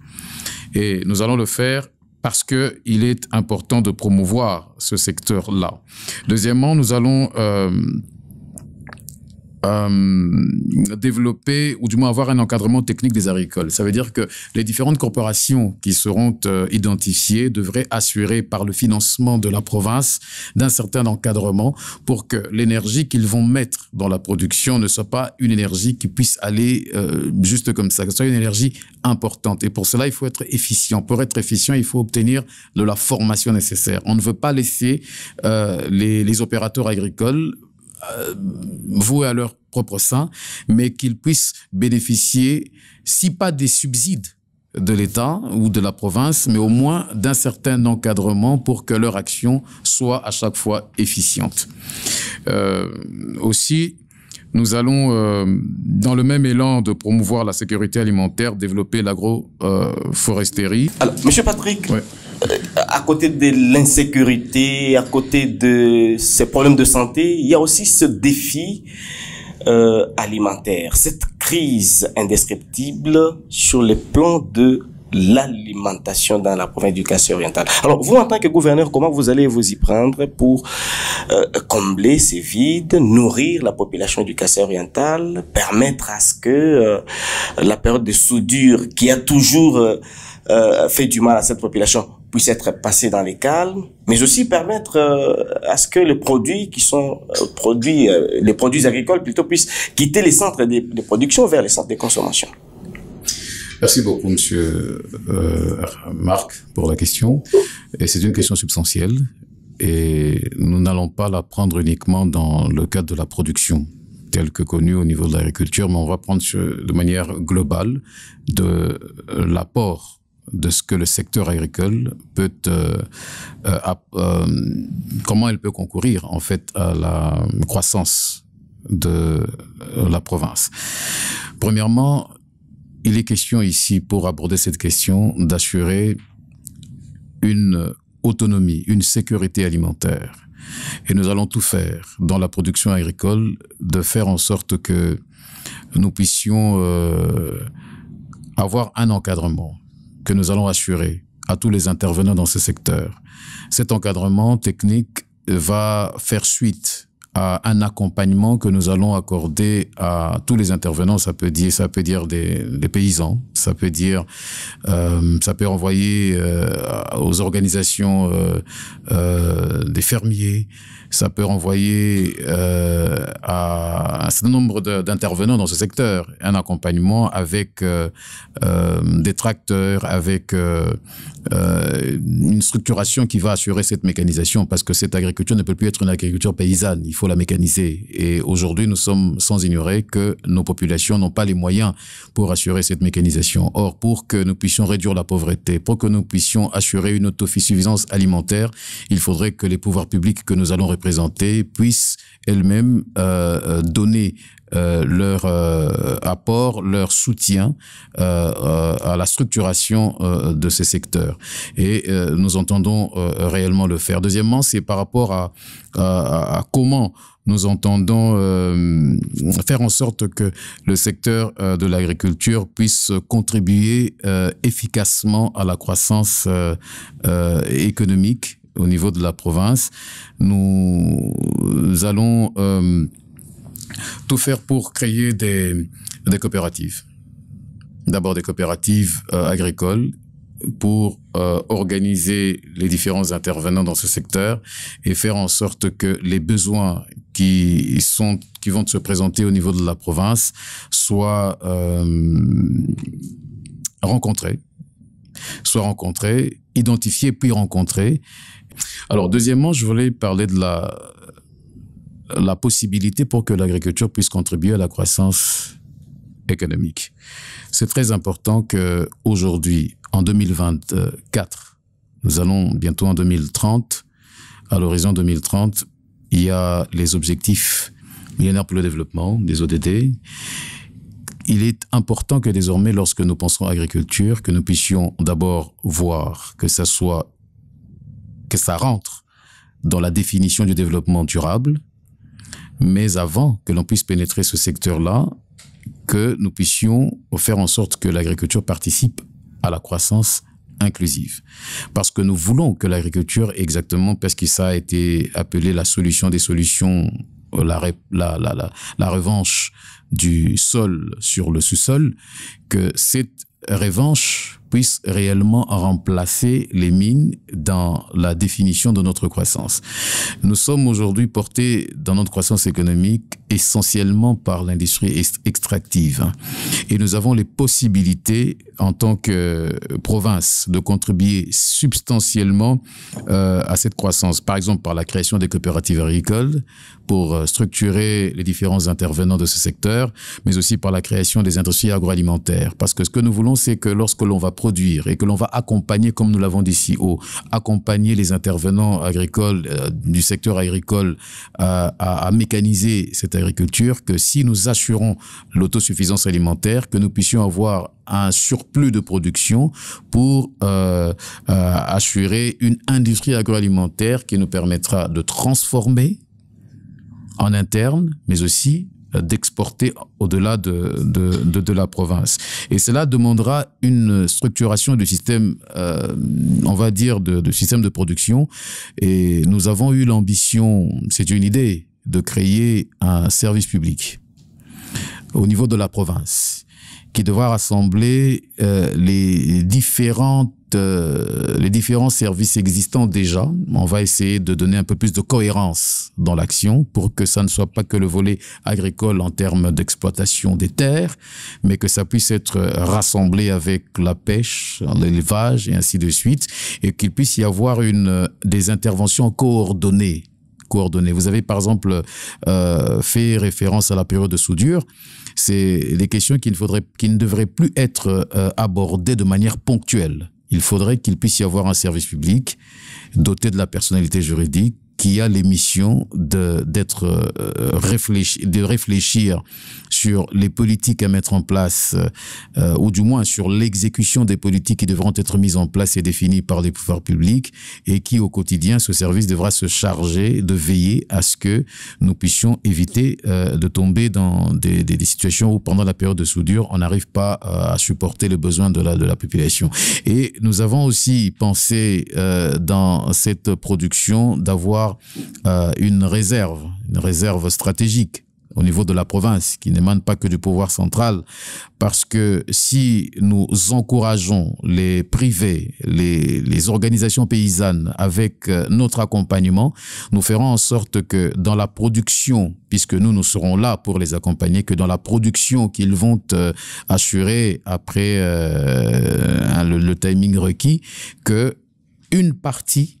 Et nous allons le faire parce qu'il est important de promouvoir ce secteur-là. Deuxièmement, nous allons développer, ou du moins avoir un encadrement technique des agricoles. Ça veut dire que les différentes corporations qui seront identifiées devraient assurer par le financement de la province d'un certain encadrement pour que l'énergie qu'ils vont mettre dans la production ne soit pas une énergie qui puisse aller juste comme ça, que ce soit une énergie importante. Et pour cela, il faut être efficient. Pour être efficient, il faut obtenir de la formation nécessaire. On ne veut pas laisser les opérateurs agricoles voués à leur propre sein, mais qu'ils puissent bénéficier, si pas des subsides de l'État ou de la province, mais au moins d'un certain encadrement pour que leur action soit à chaque fois efficiente. Aussi, nous allons, dans le même élan de promouvoir la sécurité alimentaire, développer l'agroforesterie. Alors, Monsieur Patrick, ouais. À côté de l'insécurité, à côté de ces problèmes de santé, il y a aussi ce défi alimentaire, cette crise indescriptible sur le plan de l'alimentation dans la province du Kasaï oriental. Alors, vous, en tant que gouverneur, comment vous allez vous y prendre pour combler ces vides, nourrir la population du Kasaï oriental, permettre à ce que la période de soudure qui a toujours fait du mal à cette population puisse être passée dans les calmes, mais aussi permettre à ce que les produits qui sont les produits agricoles plutôt puissent quitter les centres de production vers les centres de consommation. Merci beaucoup, Monsieur Marc, pour la question. Et c'est une question substantielle. Et nous n'allons pas la prendre uniquement dans le cadre de la production, telle que connue au niveau de l'agriculture, mais on va prendre de manière globale de l'apport de ce que le secteur agricole peut, comment elle peut concourir en fait à la croissance de la province. Premièrement, il est question ici, pour aborder cette question, d'assurer une autonomie, une sécurité alimentaire. Et nous allons tout faire dans la production agricole de faire en sorte que nous puissions avoir un encadrement que nous allons assurer à tous les intervenants dans ce secteur. Cet encadrement technique va faire suite à un accompagnement que nous allons accorder à tous les intervenants. Ça peut dire des paysans, ça peut renvoyer aux organisations des fermiers, ça peut renvoyer à un certain nombre d'intervenants dans ce secteur. Un accompagnement avec des tracteurs, avec une structuration qui va assurer cette mécanisation, parce que cette agriculture ne peut plus être une agriculture paysanne, il faut la mécaniser. Et aujourd'hui, nous sommes sans ignorer que nos populations n'ont pas les moyens pour assurer cette mécanisation. Or, pour que nous puissions réduire la pauvreté, pour que nous puissions assurer une autosuffisance alimentaire, il faudrait que les pouvoirs publics que nous allons représenter puissent elles-mêmes donner leur apport, leur soutien à la structuration de ces secteurs. Et nous entendons réellement le faire. Deuxièmement, c'est par rapport à comment nous entendons faire en sorte que le secteur de l'agriculture puisse contribuer efficacement à la croissance économique au niveau de la province. Nous allons tout faire pour créer des coopératives. D'abord des coopératives agricoles pour organiser les différents intervenants dans ce secteur et faire en sorte que les besoins qui vont se présenter au niveau de la province soient rencontrés, identifiés puis rencontrés. Alors, deuxièmement, je voulais parler de la possibilité pour que l'agriculture puisse contribuer à la croissance économique. C'est très important que aujourd'hui, en 2024, nous allons bientôt en 2030, à l'horizon 2030, il y a les objectifs millénaires pour le développement, des ODD. Il est important que désormais, lorsque nous pensons agriculture, que nous puissions d'abord voir que ça rentre dans la définition du développement durable, mais avant que l'on puisse pénétrer ce secteur-là, que nous puissions faire en sorte que l'agriculture participe à la croissance inclusive. Parce que nous voulons que l'agriculture, exactement parce que ça a été appelé la solution des solutions, la revanche du sol sur le sous-sol, que cette revanche puisse réellement remplacer les mines dans la définition de notre croissance. Nous sommes aujourd'hui portés dans notre croissance économique essentiellement par l'industrie extractive. Et nous avons les possibilités, en tant que province, de contribuer substantiellement à cette croissance. Par exemple, par la création des coopératives agricoles, pour structurer les différents intervenants de ce secteur, mais aussi par la création des industries agroalimentaires. Parce que ce que nous voulons, c'est que lorsque l'on va produire et que l'on va accompagner, comme nous l'avons dit si haut, accompagner les intervenants agricoles du secteur agricole à mécaniser cette agriculture, que si nous assurons l'autosuffisance alimentaire, que nous puissions avoir un surplus de production pour assurer une industrie agroalimentaire qui nous permettra de transformer en interne, mais aussi d'exporter au-delà de la province. Et cela demandera une structuration du système, on va dire, de système de production. Et nous avons eu l'ambition, c'est une idée, de créer un service public au niveau de la province qui devra rassembler les différents services existants déjà. On va essayer de donner un peu plus de cohérence dans l'action pour que ça ne soit pas que le volet agricole en termes d'exploitation des terres, mais que ça puisse être rassemblé avec la pêche, l'élevage et ainsi de suite, et qu'il puisse y avoir des interventions coordonnées. Vous avez par exemple fait référence à la période de soudure. C'est des questions qui ne devraient plus être abordées de manière ponctuelle. il faudrait qu'il puisse y avoir un service public doté de la personnalité juridique qui a les missions de réfléchir sur les politiques à mettre en place, ou du moins sur l'exécution des politiques qui devront être mises en place et définies par les pouvoirs publics, et qui au quotidien, ce service devra se charger de veiller à ce que nous puissions éviter de tomber dans des situations où pendant la période de soudure, on n'arrive pas à supporter les besoins de la population. Et nous avons aussi pensé dans cette production d'avoir une réserve stratégique au niveau de la province qui n'émane pas que du pouvoir central, parce que si nous encourageons les privés, les organisations paysannes avec notre accompagnement, nous ferons en sorte que dans la production, puisque nous serons là pour les accompagner, que dans la production qu'ils vont assurer après le timing requis, que une partie,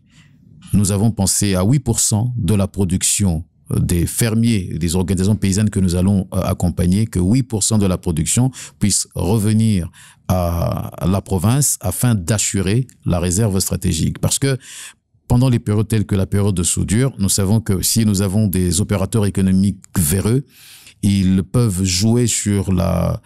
nous avons pensé à 8% de la production des fermiers, des organisations paysannes que nous allons accompagner, que 8% de la production puisse revenir à la province afin d'assurer la réserve stratégique. Parce que pendant les périodes telles que la période de soudure, nous savons que si nous avons des opérateurs économiques véreux, ils peuvent jouer sur la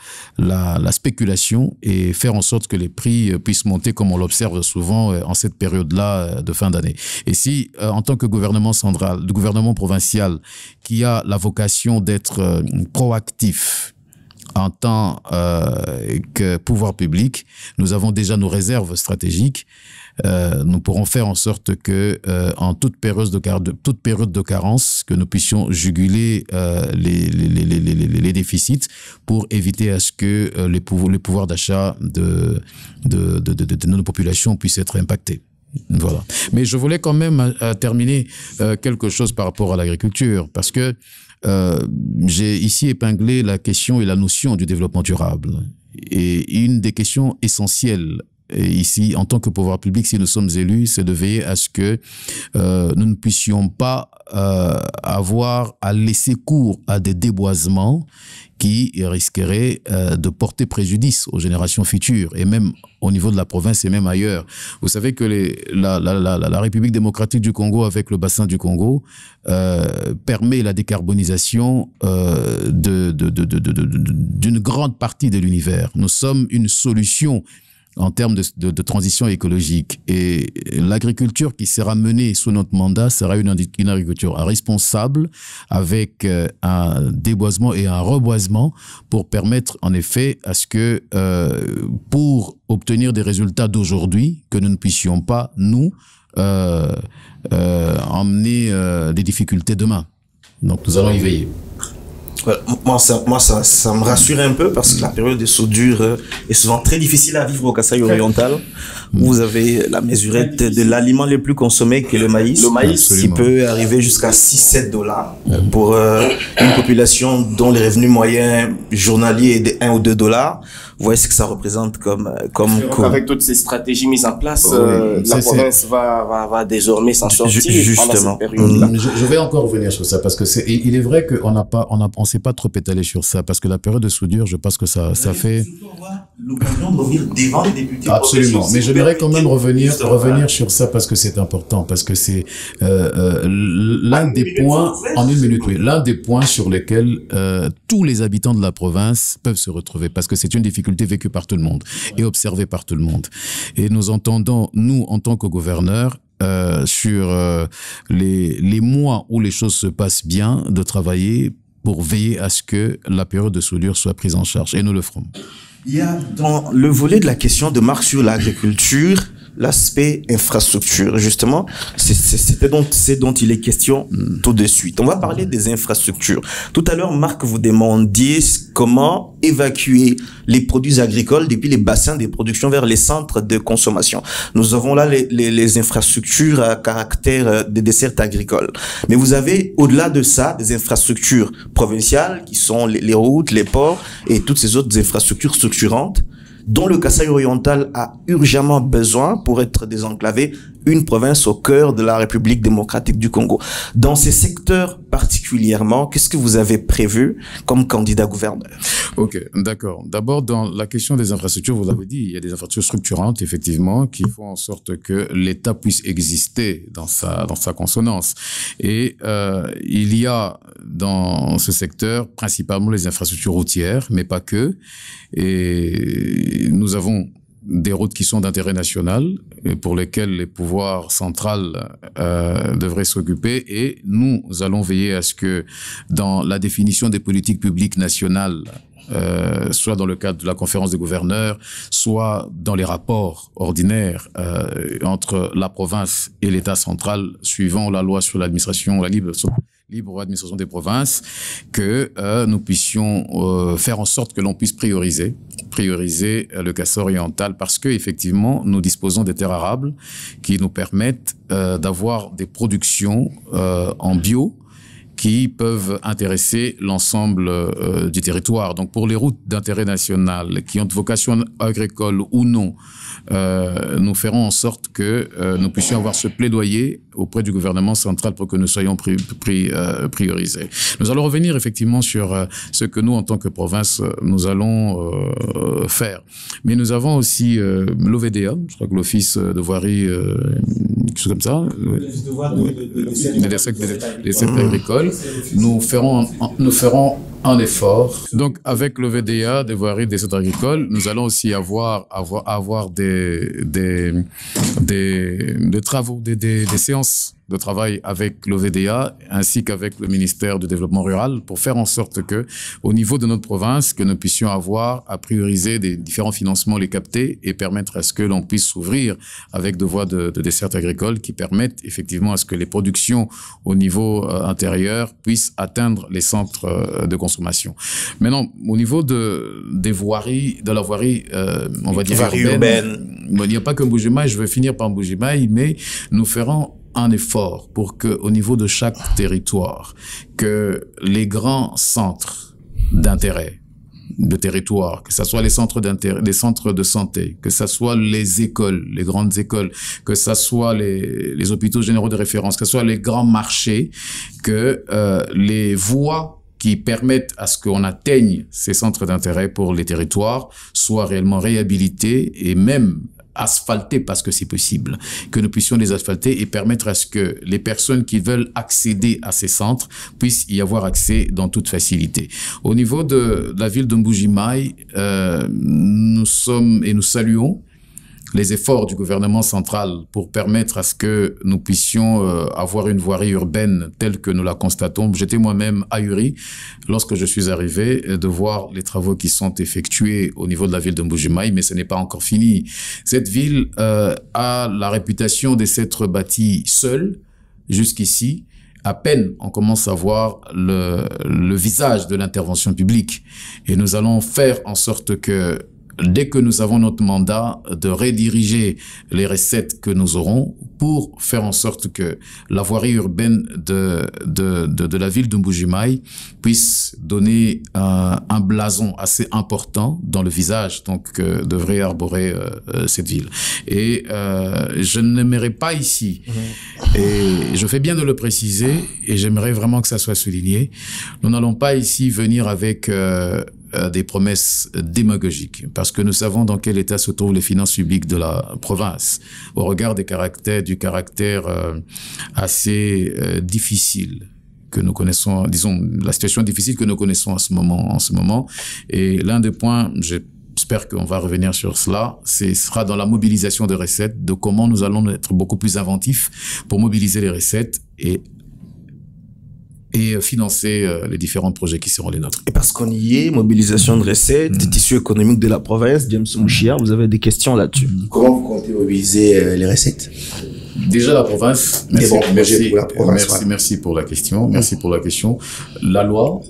spéculation et faire en sorte que les prix puissent monter comme on l'observe souvent en cette période-là de fin d'année. Et si, en tant que gouvernement central, le gouvernement provincial, qui a la vocation d'être proactif en tant que pouvoir public, nous avons déjà nos réserves stratégiques. Nous pourrons faire en sorte que, en toute période de carence, que nous puissions juguler les déficits pour éviter à ce que les pouvoirs d'achat de nos populations puissent être impactés. Voilà. Mais je voulais quand même terminer quelque chose par rapport à l'agriculture, parce que j'ai ici épinglé la question et la notion du développement durable. Et une des questions essentielles et ici, en tant que pouvoir public, si nous sommes élus, c'est de veiller à ce que nous ne puissions pas avoir à laisser cours à des déboisements qui risqueraient de porter préjudice aux générations futures, et même au niveau de la province et même ailleurs. Vous savez que la République démocratique du Congo, avec le bassin du Congo, permet la décarbonisation d'une grande partie de l'univers. Nous sommes une solution en termes de transition écologique. Et l'agriculture qui sera menée sous notre mandat sera une agriculture responsable, avec un déboisement et un reboisement pour permettre en effet à ce que, pour obtenir des résultats d'aujourd'hui, que nous ne puissions pas, nous, emmener des difficultés demain. Donc nous allons y veiller. Moi, ça me rassure un peu, parce que la période de soudure est souvent très difficile à vivre au Kasaï oriental. Vous avez la mesurette de l'aliment le plus consommé, qui est le maïs. Le maïs, qui peut arriver jusqu'à 6-7 $ pour une population dont les revenus moyens journaliers est de 1 ou 2 $. Vous voyez ce que ça représente comme avec toutes ces stratégies mises en place, la province va désormais s'en sortir justement pendant cette période-là. Je vais encore revenir sur ça, parce que il est vrai qu'on s'est pas trop étalé sur ça, parce que la période de soudure, je pense que ça fait l'occasion de revenir devant les députés. Absolument, mais je voudrais quand même revenir sur ça, parce que c'est important, parce que c'est l'un des points, en une minute, oui, l'un des points sur lesquels tous les habitants de la province peuvent se retrouver, parce que c'est une difficulté vécue par tout le monde et observée par tout le monde. Et nous entendons, nous, en tant que gouverneurs, sur les mois où les choses se passent bien, de travailler pour veiller à ce que la période de soudure soit prise en charge, et nous le ferons. Il y a dans le volet de la question de Marc sur l'agriculture, l'aspect infrastructure, justement, c'est dont il est question tout de suite. On va parler des infrastructures. Tout à l'heure, Marc, vous demandiez comment évacuer les produits agricoles depuis les bassins de production vers les centres de consommation. Nous avons là les infrastructures à caractère de dessert agricole. Mais vous avez, au-delà de ça, des infrastructures provinciales qui sont les routes, les ports et toutes ces autres infrastructures structurantes dont le Kasaï oriental a urgemment besoin pour être désenclavé, une province au cœur de la République démocratique du Congo. Dans ces secteurs particulièrement, qu'est-ce que vous avez prévu comme candidat gouverneur? Ok, d'accord. D'abord, dans la question des infrastructures, vous l'avez dit, il y a des infrastructures structurantes, effectivement, qui font en sorte que l'État puisse exister dans sa consonance. Et il y a dans ce secteur principalement les infrastructures routières, mais pas que. Et nous avons des routes qui sont d'intérêt national et pour lesquelles les pouvoirs centraux devraient s'occuper, et nous allons veiller à ce que dans la définition des politiques publiques nationales, soit dans le cadre de la conférence des gouverneurs, soit dans les rapports ordinaires entre la province et l'État central, suivant la loi sur l'administration, la libre administration des provinces, que nous puissions faire en sorte que l'on puisse prioriser le Cassa oriental, parce que effectivement nous disposons des terres arables qui nous permettent d'avoir des productions en bio qui peuvent intéresser l'ensemble du territoire. Donc pour les routes d'intérêt national qui ont vocation agricole ou non, nous ferons en sorte que nous puissions avoir ce plaidoyer auprès du gouvernement central pour que nous soyons priorisés. Nous allons revenir effectivement sur ce que nous, en tant que province, nous allons faire. Mais nous avons aussi l'OVDA, je crois que l'Office de voirie, quelque chose comme ça, des secteurs agricoles. Nous ferons un effort. Donc, avec le VDA des voiries des secteurs agricoles, nous allons aussi avoir des travaux, des séances de travail avec le VDA ainsi qu'avec le ministère du Développement rural pour faire en sorte que, au niveau de notre province, que nous puissions avoir à prioriser des différents financements, les capter et permettre à ce que l'on puisse s'ouvrir avec des voies de desserte agricole qui permettent effectivement à ce que les productions au niveau intérieur puissent atteindre les centres de consommation. Maintenant, au niveau de la voirie, on va dire urbaine. Il n'y a pas que Mbuji-Mayi, je vais finir par Mbuji-Mayi, mais nous ferons un effort pour que, au niveau de chaque territoire, que les grands centres d'intérêt de territoire, que ce soit les centres d'intérêt, les centres de santé, que ce soit les écoles, les grandes écoles, que ce soit les hôpitaux généraux de référence, que ce soit les grands marchés, que les voies qui permettent à ce qu'on atteigne ces centres d'intérêt pour les territoires soient réellement réhabilités et même asphalter parce que c'est possible, que nous puissions les asphalter et permettre à ce que les personnes qui veulent accéder à ces centres puissent y avoir accès dans toute facilité. Au niveau de la ville de Mbuji-Mayi, nous saluons les efforts du gouvernement central pour permettre à ce que nous puissions avoir une voirie urbaine telle que nous la constatons. J'étais moi-même ahuri lorsque je suis arrivé de voir les travaux qui sont effectués au niveau de la ville de Mbuji-Mayi, mais ce n'est pas encore fini. Cette ville a la réputation de s'être bâtie seule jusqu'ici. À peine on commence à voir le visage de l'intervention publique, et nous allons faire en sorte que dès que nous avons notre mandat, de rediriger les recettes que nous aurons pour faire en sorte que la voirie urbaine de la ville de Mbuji-Mayi puisse donner un blason assez important dans le visage donc devrait arborer cette ville. Et je n'aimerais pas ici, et je fais bien de le préciser, et j'aimerais vraiment que ça soit souligné, nous n'allons pas ici venir avec des promesses démagogiques, parce que nous savons dans quel état se trouvent les finances publiques de la province, au regard du caractère assez difficile que nous connaissons, disons, la situation difficile que nous connaissons en ce moment. Et l'un des points, j'espère qu'on va revenir sur cela, ce sera dans la mobilisation des recettes, de comment nous allons être beaucoup plus inventifs pour mobiliser les recettes et financer les différents projets qui seront les nôtres. Et parce qu'on y est, mobilisation de recettes, tissu économique de la province, James Mouchia, vous avez des questions là-dessus? Comment vous comptez mobiliser les recettes? Déjà la province, merci pour la question, merci pour la question. La loi,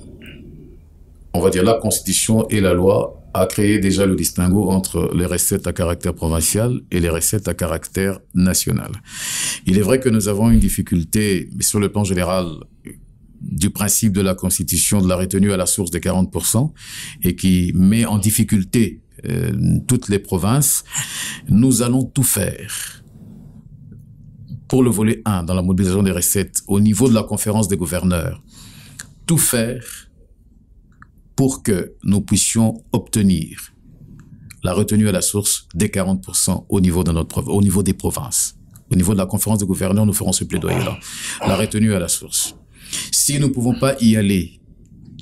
on va dire la Constitution et la loi a créé déjà le distinguo entre les recettes à caractère provincial et les recettes à caractère national. Il est vrai que nous avons une difficulté, mais sur le plan général, du principe de la Constitution de la retenue à la source de 40% et qui met en difficulté toutes les provinces. Nous allons tout faire pour le volet 1 dans la mobilisation des recettes au niveau de la conférence des gouverneurs, tout faire pour que nous puissions obtenir la retenue à la source des 40% au niveau au niveau des provinces. Au niveau de la conférence des gouverneurs, nous ferons ce plaidoyer-là. La retenue à la source. Si nous ne pouvons pas y aller,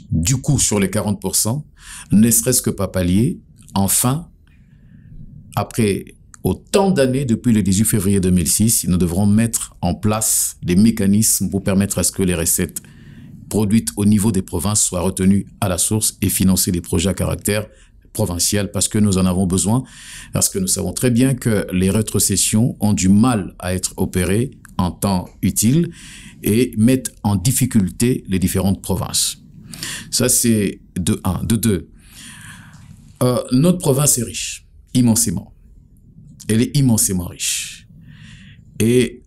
du coup, sur les 40%, ne serait-ce que pas pallier, enfin, après autant d'années, depuis le 18 février 2006, nous devrons mettre en place des mécanismes pour permettre à ce que les recettes produites au niveau des provinces soient retenues à la source et financer des projets à caractère provincial, parce que nous en avons besoin, parce que nous savons très bien que les rétrocessions ont du mal à être opérées en temps utile et mettent en difficulté les différentes provinces. Ça, c'est de un. De deux, notre province est riche, immensément. Elle est immensément riche. Et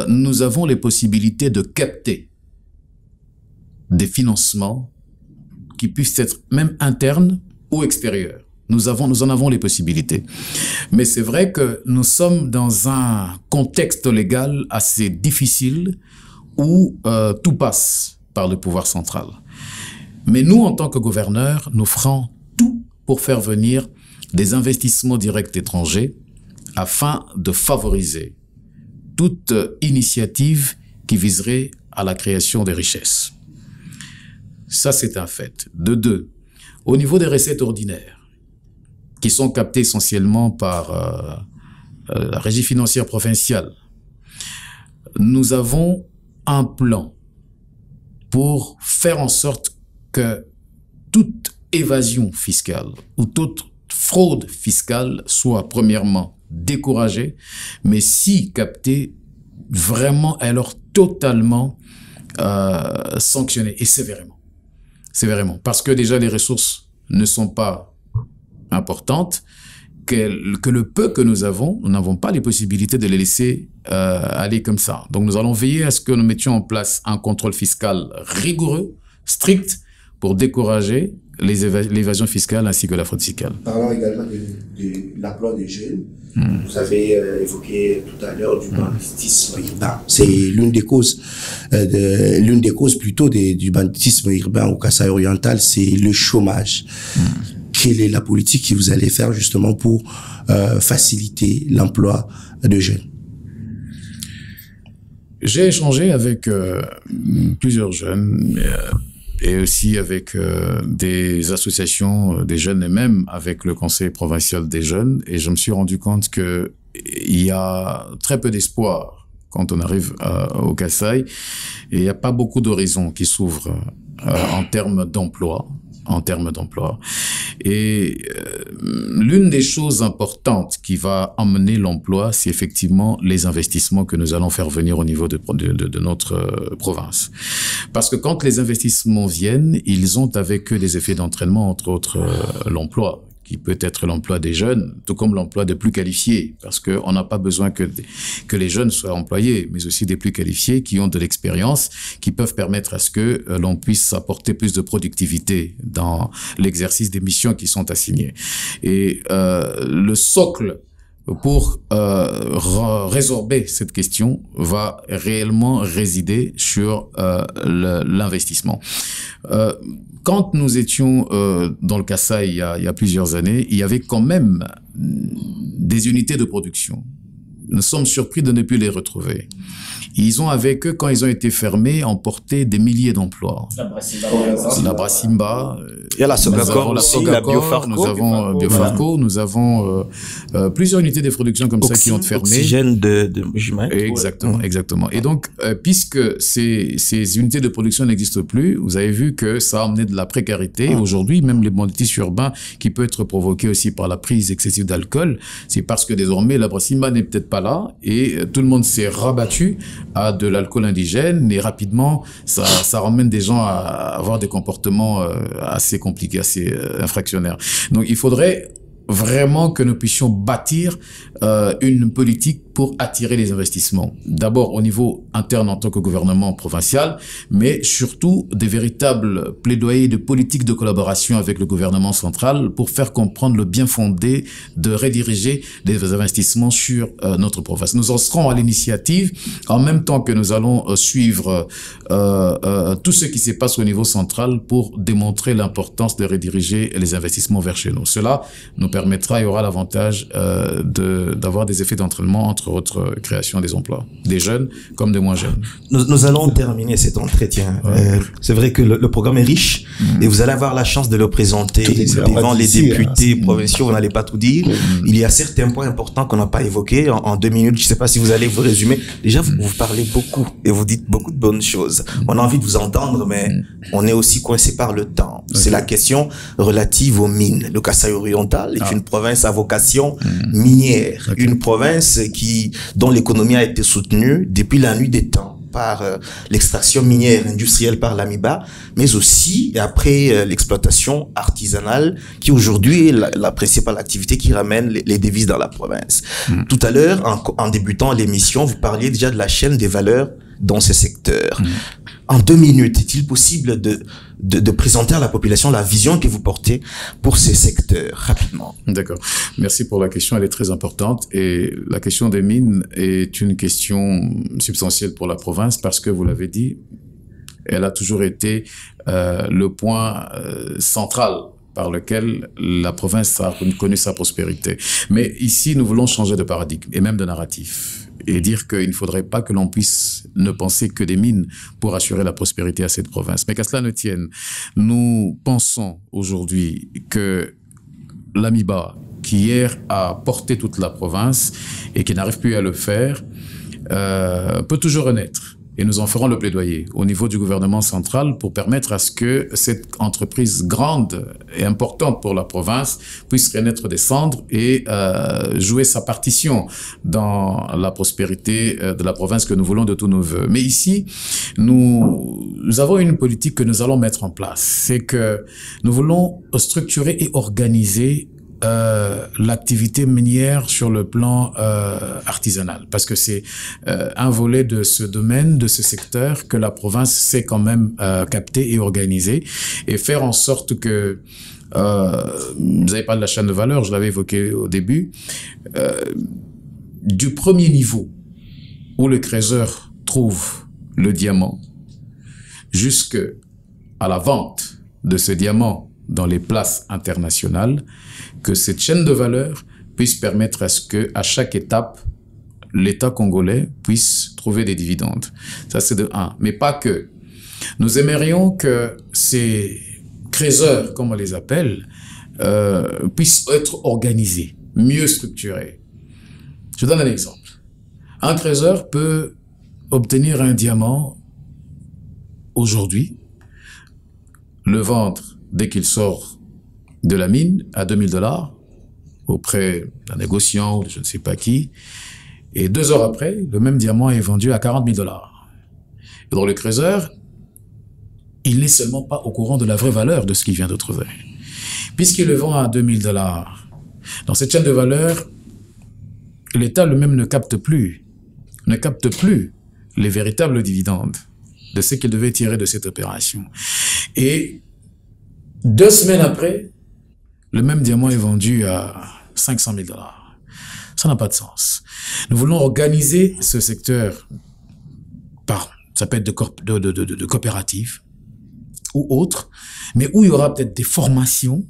nous avons les possibilités de capter des financements qui puissent être même internes ou extérieurs. Nous en avons les possibilités. Mais c'est vrai que nous sommes dans un contexte légal assez difficile où tout passe par le pouvoir central. Mais nous, en tant que gouverneurs, nous ferons tout pour faire venir des investissements directs étrangers afin de favoriser toute initiative qui viserait à la création des richesses. Ça, c'est un fait. De deux, au niveau des recettes ordinaires, qui sont captées essentiellement par la régie financière provinciale, nous avons un plan pour faire en sorte que toute évasion fiscale ou toute fraude fiscale soit premièrement découragée, mais si captée, vraiment alors totalement sanctionnée et sévèrement. Sévèrement. Parce que déjà les ressources ne sont pas importantes, que le peu que nous n'avons pas les possibilités de les laisser aller comme ça. Donc nous allons veiller à ce que nous mettions en place un contrôle fiscal rigoureux, strict, pour décourager l'évasion fiscale ainsi que la fraude fiscale. Parlons également de l'emploi des jeunes. Vous avez évoqué tout à l'heure du banditisme urbain. C'est l'une des causes plutôt du banditisme urbain au Kasaï oriental, c'est le chômage. Quelle est la politique que vous allez faire justement pour faciliter l'emploi de jeunes? J'ai échangé avec plusieurs jeunes et aussi avec des associations des jeunes et même avec le Conseil provincial des jeunes, et je me suis rendu compte que il y a très peu d'espoir quand on arrive au Kasaï, et il n'y a pas beaucoup d'horizons qui s'ouvrent en termes d'emploi. Et l'une des choses importantes qui va amener l'emploi, c'est effectivement les investissements que nous allons faire venir au niveau de notre province. Parce que quand les investissements viennent, ils ont avec eux des effets d'entraînement, entre autres l'emploi, qui peut être l'emploi des jeunes, tout comme l'emploi des plus qualifiés, parce qu'on n'a pas besoin que les jeunes soient employés, mais aussi des plus qualifiés qui ont de l'expérience, qui peuvent permettre à ce que l'on puisse apporter plus de productivité dans l'exercice des missions qui sont assignées. Et le socle pour résorber cette question va réellement résider sur l'investissement. Quand nous étions dans le Kasaï il y a plusieurs années, il y avait quand même des unités de production. Nous sommes surpris de ne plus les retrouver. Ils ont avec eux, quand ils ont été fermés, emporté des milliers d'emplois. La Brassimba, il y a la Sogacor, la Biofarco, nous avons Biofarco, nous avons plusieurs unités de production comme ça qui ont fermé. Oxygène de Jumet. Exactement, exactement. Et donc, puisque ces unités de production n'existent plus, vous avez vu que ça a amené de la précarité. Aujourd'hui, même les banditismes urbains qui peut être provoqué aussi par la prise excessive d'alcool, c'est parce que désormais la Brassimba n'est peut-être pas là et tout le monde s'est rabattu à de l'alcool indigène, et rapidement ça ramène des gens à avoir des comportements assez compliqués, assez infractionnaires. Donc il faudrait vraiment que nous puissions bâtir une politique pour attirer les investissements. D'abord au niveau interne en tant que gouvernement provincial, mais surtout des véritables plaidoyers de politique de collaboration avec le gouvernement central pour faire comprendre le bien fondé de rediriger des investissements sur notre province. Nous en serons à l'initiative en même temps que nous allons suivre tout ce qui se passe au niveau central pour démontrer l'importance de rediriger les investissements vers chez nous. Cela nous permettra, il y aura l'avantage d'avoir des effets d'entraînement entre autres création des emplois, des jeunes comme des moins jeunes. Nous allons terminer cet entretien. C'est vrai que le programme est riche et vous allez avoir la chance de le présenter devant les députés provinciaux. Vous n'allez pas tout dire. Il y a certains points importants qu'on n'a pas évoqués en 2 minutes. Je ne sais pas si vous allez vous résumer. Déjà, vous parlez beaucoup et vous dites beaucoup de bonnes choses. On a envie de vous entendre, mais on est aussi coincé par le temps. C'est la question relative aux mines. Le Kasaï-Oriental est une province à vocation minière. Une province dont l'économie a été soutenue depuis la nuit des temps par l'extraction minière industrielle par l'AMIBA, mais aussi après l'exploitation artisanale qui aujourd'hui est la principale activité qui ramène les devises dans la province. Tout à l'heure, en débutant l'émission, vous parliez déjà de la chaîne des valeurs dans ce secteur. En 2 minutes, est-il possible de présenter à la population la vision que vous portez pour ces secteurs rapidement? D'accord. Merci pour la question, elle est très importante et la question des mines est une question substantielle pour la province parce que, vous l'avez dit, elle a toujours été le point central par lequel la province a connu sa prospérité. Mais ici, nous voulons changer de paradigme et même de narratif et dire qu'il ne faudrait pas que l'on puisse ne penser que des mines pour assurer la prospérité à cette province. Mais qu'à cela ne tienne, nous pensons aujourd'hui que l'AMIBA, qui hier a porté toute la province et qui n'arrive plus à le faire, peut toujours renaître. Et nous en ferons le plaidoyer au niveau du gouvernement central pour permettre à ce que cette entreprise grande et importante pour la province puisse renaître des cendres et jouer sa partition dans la prospérité de la province que nous voulons de tous nos voeux. Mais ici, nous avons une politique que nous allons mettre en place. C'est que nous voulons structurer et organiser l'activité minière sur le plan artisanal, parce que c'est un volet de ce domaine, de ce secteur que la province sait quand même capter et organiser et faire en sorte que vous avez parlé de la chaîne de valeur, je l'avais évoqué au début, du premier niveau où le creuseur trouve le diamant jusque à la vente de ce diamant dans les places internationales, que cette chaîne de valeur puisse permettre à ce que, à chaque étape, l'État congolais puisse trouver des dividendes. Ça, c'est de 1. Mais pas que. Nous aimerions que ces creuseurs, comme on les appelle, puissent être organisés, mieux structurés. Je donne un exemple. Un creuseur peut obtenir un diamant aujourd'hui, le vendre dès qu'il sort de la mine à $2000 auprès d'un négociant ou de je ne sais pas qui. Et 2 heures après, le même diamant est vendu à $40 000. Et donc le creuseur, il n'est seulement pas au courant de la vraie valeur de ce qu'il vient de trouver. Puisqu'il le vend à $2000, dans cette chaîne de valeur, l'État lui-même ne capte plus les véritables dividendes de ce qu'il devait tirer de cette opération. Et 2 semaines après, le même diamant est vendu à $500 000. Ça n'a pas de sens. Nous voulons organiser ce secteur ça peut être de coopératives ou autres, mais où il y aura peut-être des formations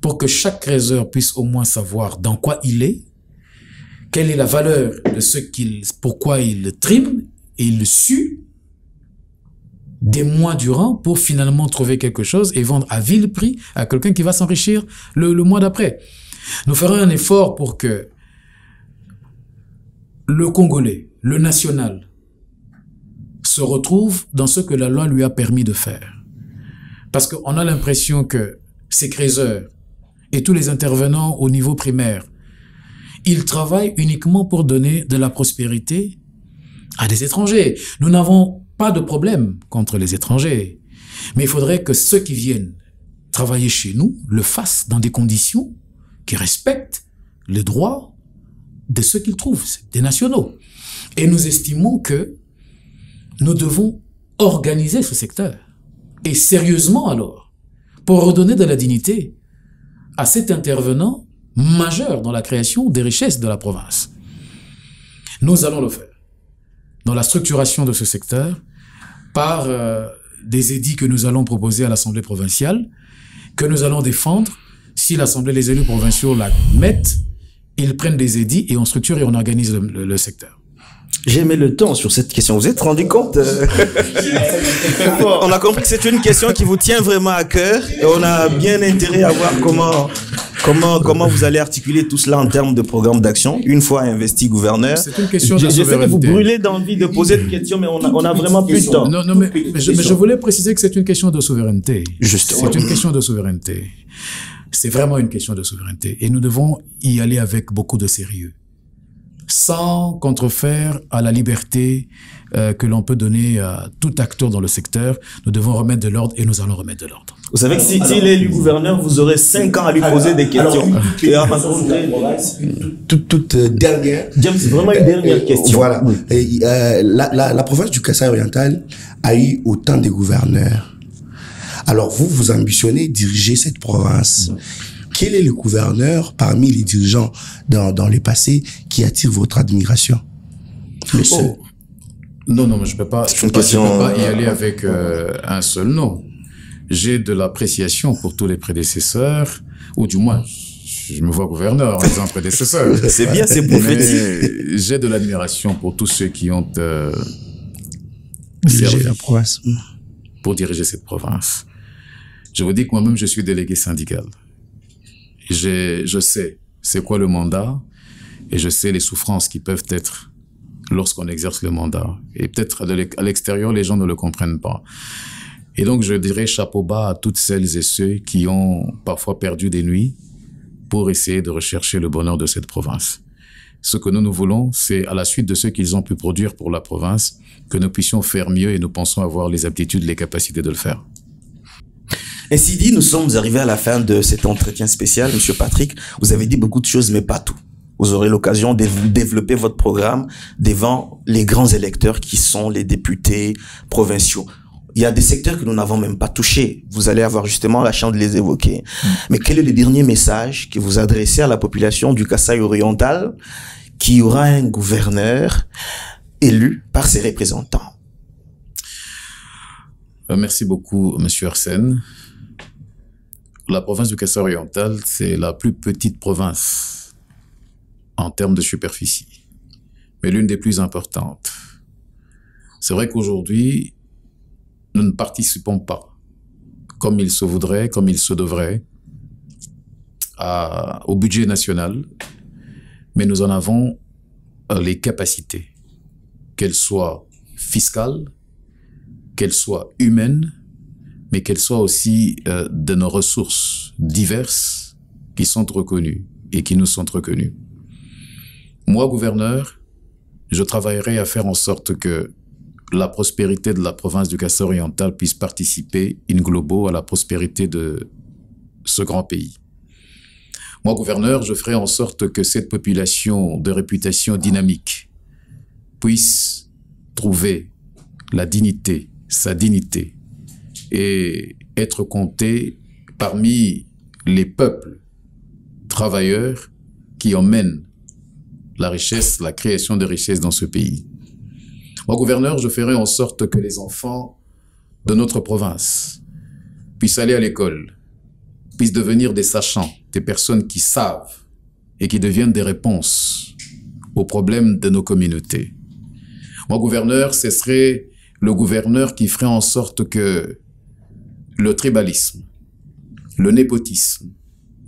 pour que chaque creuseur puisse au moins savoir dans quoi il est, quelle est la valeur de pourquoi il le trime et il le sue des mois durant pour finalement trouver quelque chose et vendre à vil prix à quelqu'un qui va s'enrichir le mois d'après. Nous ferons un effort pour que le Congolais, le national, se retrouve dans ce que la loi lui a permis de faire. Parce qu'on a l'impression que ces creuseurs et tous les intervenants au niveau primaire, ils travaillent uniquement pour donner de la prospérité à des étrangers. Nous n'avons pas de problème contre les étrangers, mais il faudrait que ceux qui viennent travailler chez nous le fassent dans des conditions qui respectent les droits de ceux qu'ils trouvent, des nationaux. Et nous estimons que nous devons organiser ce secteur. Et sérieusement alors, pour redonner de la dignité à cet intervenant majeur dans la création des richesses de la province. Nous allons le faire dans la structuration de ce secteur par des édits que nous allons proposer à l'Assemblée provinciale, que nous allons défendre. Si l'Assemblée, les élus provinciaux la mettent, ils prennent des édits et on structure et on organise le secteur. J'ai mis le temps sur cette question. Vous êtes rendu compte On a compris que c'est une question qui vous tient vraiment à cœur et on a bien intérêt à voir comment vous allez articuler tout cela en termes de programme d'action une fois investi gouverneur. C'est une question de souveraineté. Je sais que vous brûlez d'envie de poser des questions, mais on a vraiment plus de temps. Non, mais je voulais préciser que c'est une question de souveraineté. Justement. C'est une question de souveraineté. C'est vraiment une question de souveraineté. Et nous devons y aller avec beaucoup de sérieux, sans contrefaire à la liberté que l'on peut donner à tout acteur dans le secteur. Nous devons remettre de l'ordre et nous allons remettre de l'ordre. Vous savez que s'il est élu gouverneur, vous aurez 5 ans à lui poser des questions. Toute dernière. James, c'est vraiment une dernière question. Voilà. Et, la province du Kasaï oriental a eu autant de gouverneurs. Alors vous ambitionnez diriger cette province. Quel est le gouverneur parmi les dirigeants dans le passé qui attire votre admiration? Le seul. Non, mais je peux pas y aller avec un seul nom. J'ai de l'appréciation pour tous les prédécesseurs, ou du moins, je me vois gouverneur en disant prédécesseur. C'est bien, c'est prophétique. J'ai de l'admiration pour tous ceux qui ont servi la province. Pour diriger cette province. Je vous dis que moi-même, je suis délégué syndical. Je sais c'est quoi le mandat et je sais les souffrances qui peuvent être lorsqu'on exerce le mandat. Et peut-être à l'extérieur, les gens ne le comprennent pas. Et donc, je dirais chapeau bas à toutes celles et ceux qui ont parfois perdu des nuits pour essayer de rechercher le bonheur de cette province. Ce que nous voulons, c'est à la suite de ce qu'ils ont pu produire pour la province, que nous puissions faire mieux et nous pensons avoir les aptitudes, les capacités de le faire. Ainsi dit, nous sommes arrivés à la fin de cet entretien spécial. Monsieur Patrick, vous avez dit beaucoup de choses, mais pas tout. Vous aurez l'occasion de développer votre programme devant les grands électeurs qui sont les députés provinciaux. Il y a des secteurs que nous n'avons même pas touchés. Vous allez avoir justement la chance de les évoquer. Mais quel est le dernier message que vous adressez à la population du Kasaï oriental qui aura un gouverneur élu par ses représentants? Merci beaucoup, Monsieur Arsène. La province du Kasaï oriental, c'est la plus petite province en termes de superficie, mais l'une des plus importantes. C'est vrai qu'aujourd'hui, nous ne participons pas, comme il se voudrait, comme il se devrait, au budget national, mais nous en avons les capacités, qu'elles soient fiscales, qu'elles soient humaines, mais qu'elles soient aussi de nos ressources diverses qui sont reconnues et qui nous sont reconnues. Moi, gouverneur, je travaillerai à faire en sorte que la prospérité de la province du Kasaï oriental puisse participer in globo à la prospérité de ce grand pays. Moi, gouverneur, je ferai en sorte que cette population de réputation dynamique puisse trouver la dignité, sa dignité, et être comptée parmi les peuples travailleurs qui emmènent la richesse, la création de richesses dans ce pays. Moi, gouverneur, je ferai en sorte que les enfants de notre province puissent aller à l'école, puissent devenir des sachants, des personnes qui savent et qui deviennent des réponses aux problèmes de nos communautés. Moi, gouverneur, ce serait le gouverneur qui ferait en sorte que le tribalisme, le népotisme,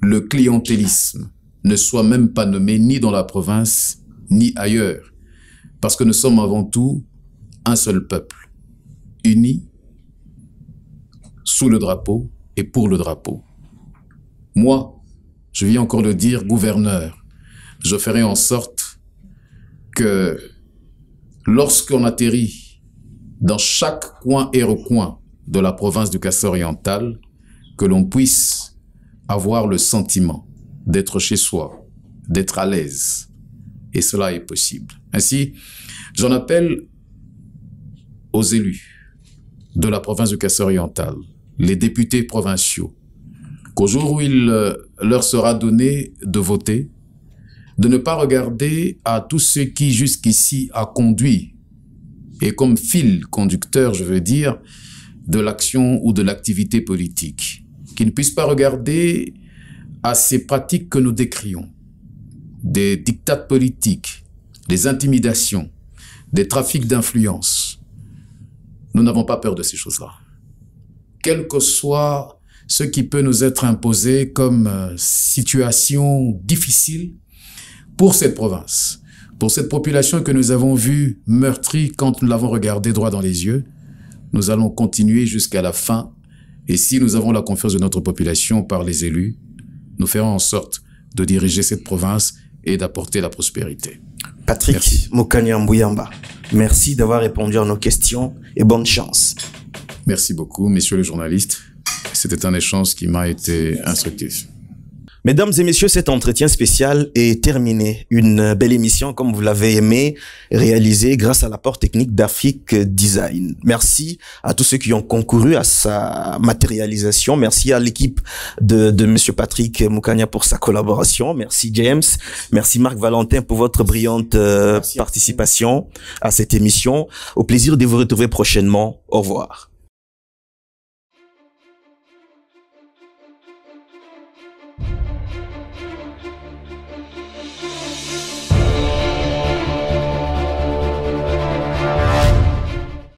le clientélisme ne soient même pas nommés ni dans la province, ni ailleurs. Parce que nous sommes avant tout un seul peuple, unis sous le drapeau et pour le drapeau. Moi, je viens encore de dire, gouverneur, je ferai en sorte que lorsqu'on atterrit dans chaque coin et recoin de la province du Kasaï oriental, que l'on puisse avoir le sentiment d'être chez soi, d'être à l'aise. Et cela est possible. Ainsi, j'en appelle aux élus de la province du Kasaï-Oriental, les députés provinciaux, qu'au jour où il leur sera donné de voter, de ne pas regarder à tout ce qui jusqu'ici a conduit, et comme fil conducteur, je veux dire, de l'action ou de l'activité politique, qu'ils ne puissent pas regarder à ces pratiques que nous décrions, des diktats politiques, des intimidations, des trafics d'influence. Nous n'avons pas peur de ces choses-là. Quel que soit ce qui peut nous être imposé comme situation difficile pour cette province, pour cette population que nous avons vue meurtrie quand nous l'avons regardée droit dans les yeux, nous allons continuer jusqu'à la fin. Et si nous avons la confiance de notre population par les élus, nous ferons en sorte de diriger cette province et d'apporter la prospérité. Patrick Mukanya Mbuyamba, merci d'avoir répondu à nos questions et bonne chance. Merci beaucoup, messieurs les journalistes. C'était un échange qui m'a été instructif. Mesdames et messieurs, cet entretien spécial est terminé. Une belle émission, comme vous l'avez aimé, réalisée grâce à l'apport technique d'Afrique Design. Merci à tous ceux qui ont concouru à sa matérialisation. Merci à l'équipe de Monsieur Patrick Mukanya pour sa collaboration. Merci James. Merci Marc Valentin pour votre brillante participation à cette émission. Au plaisir de vous retrouver prochainement. Au revoir.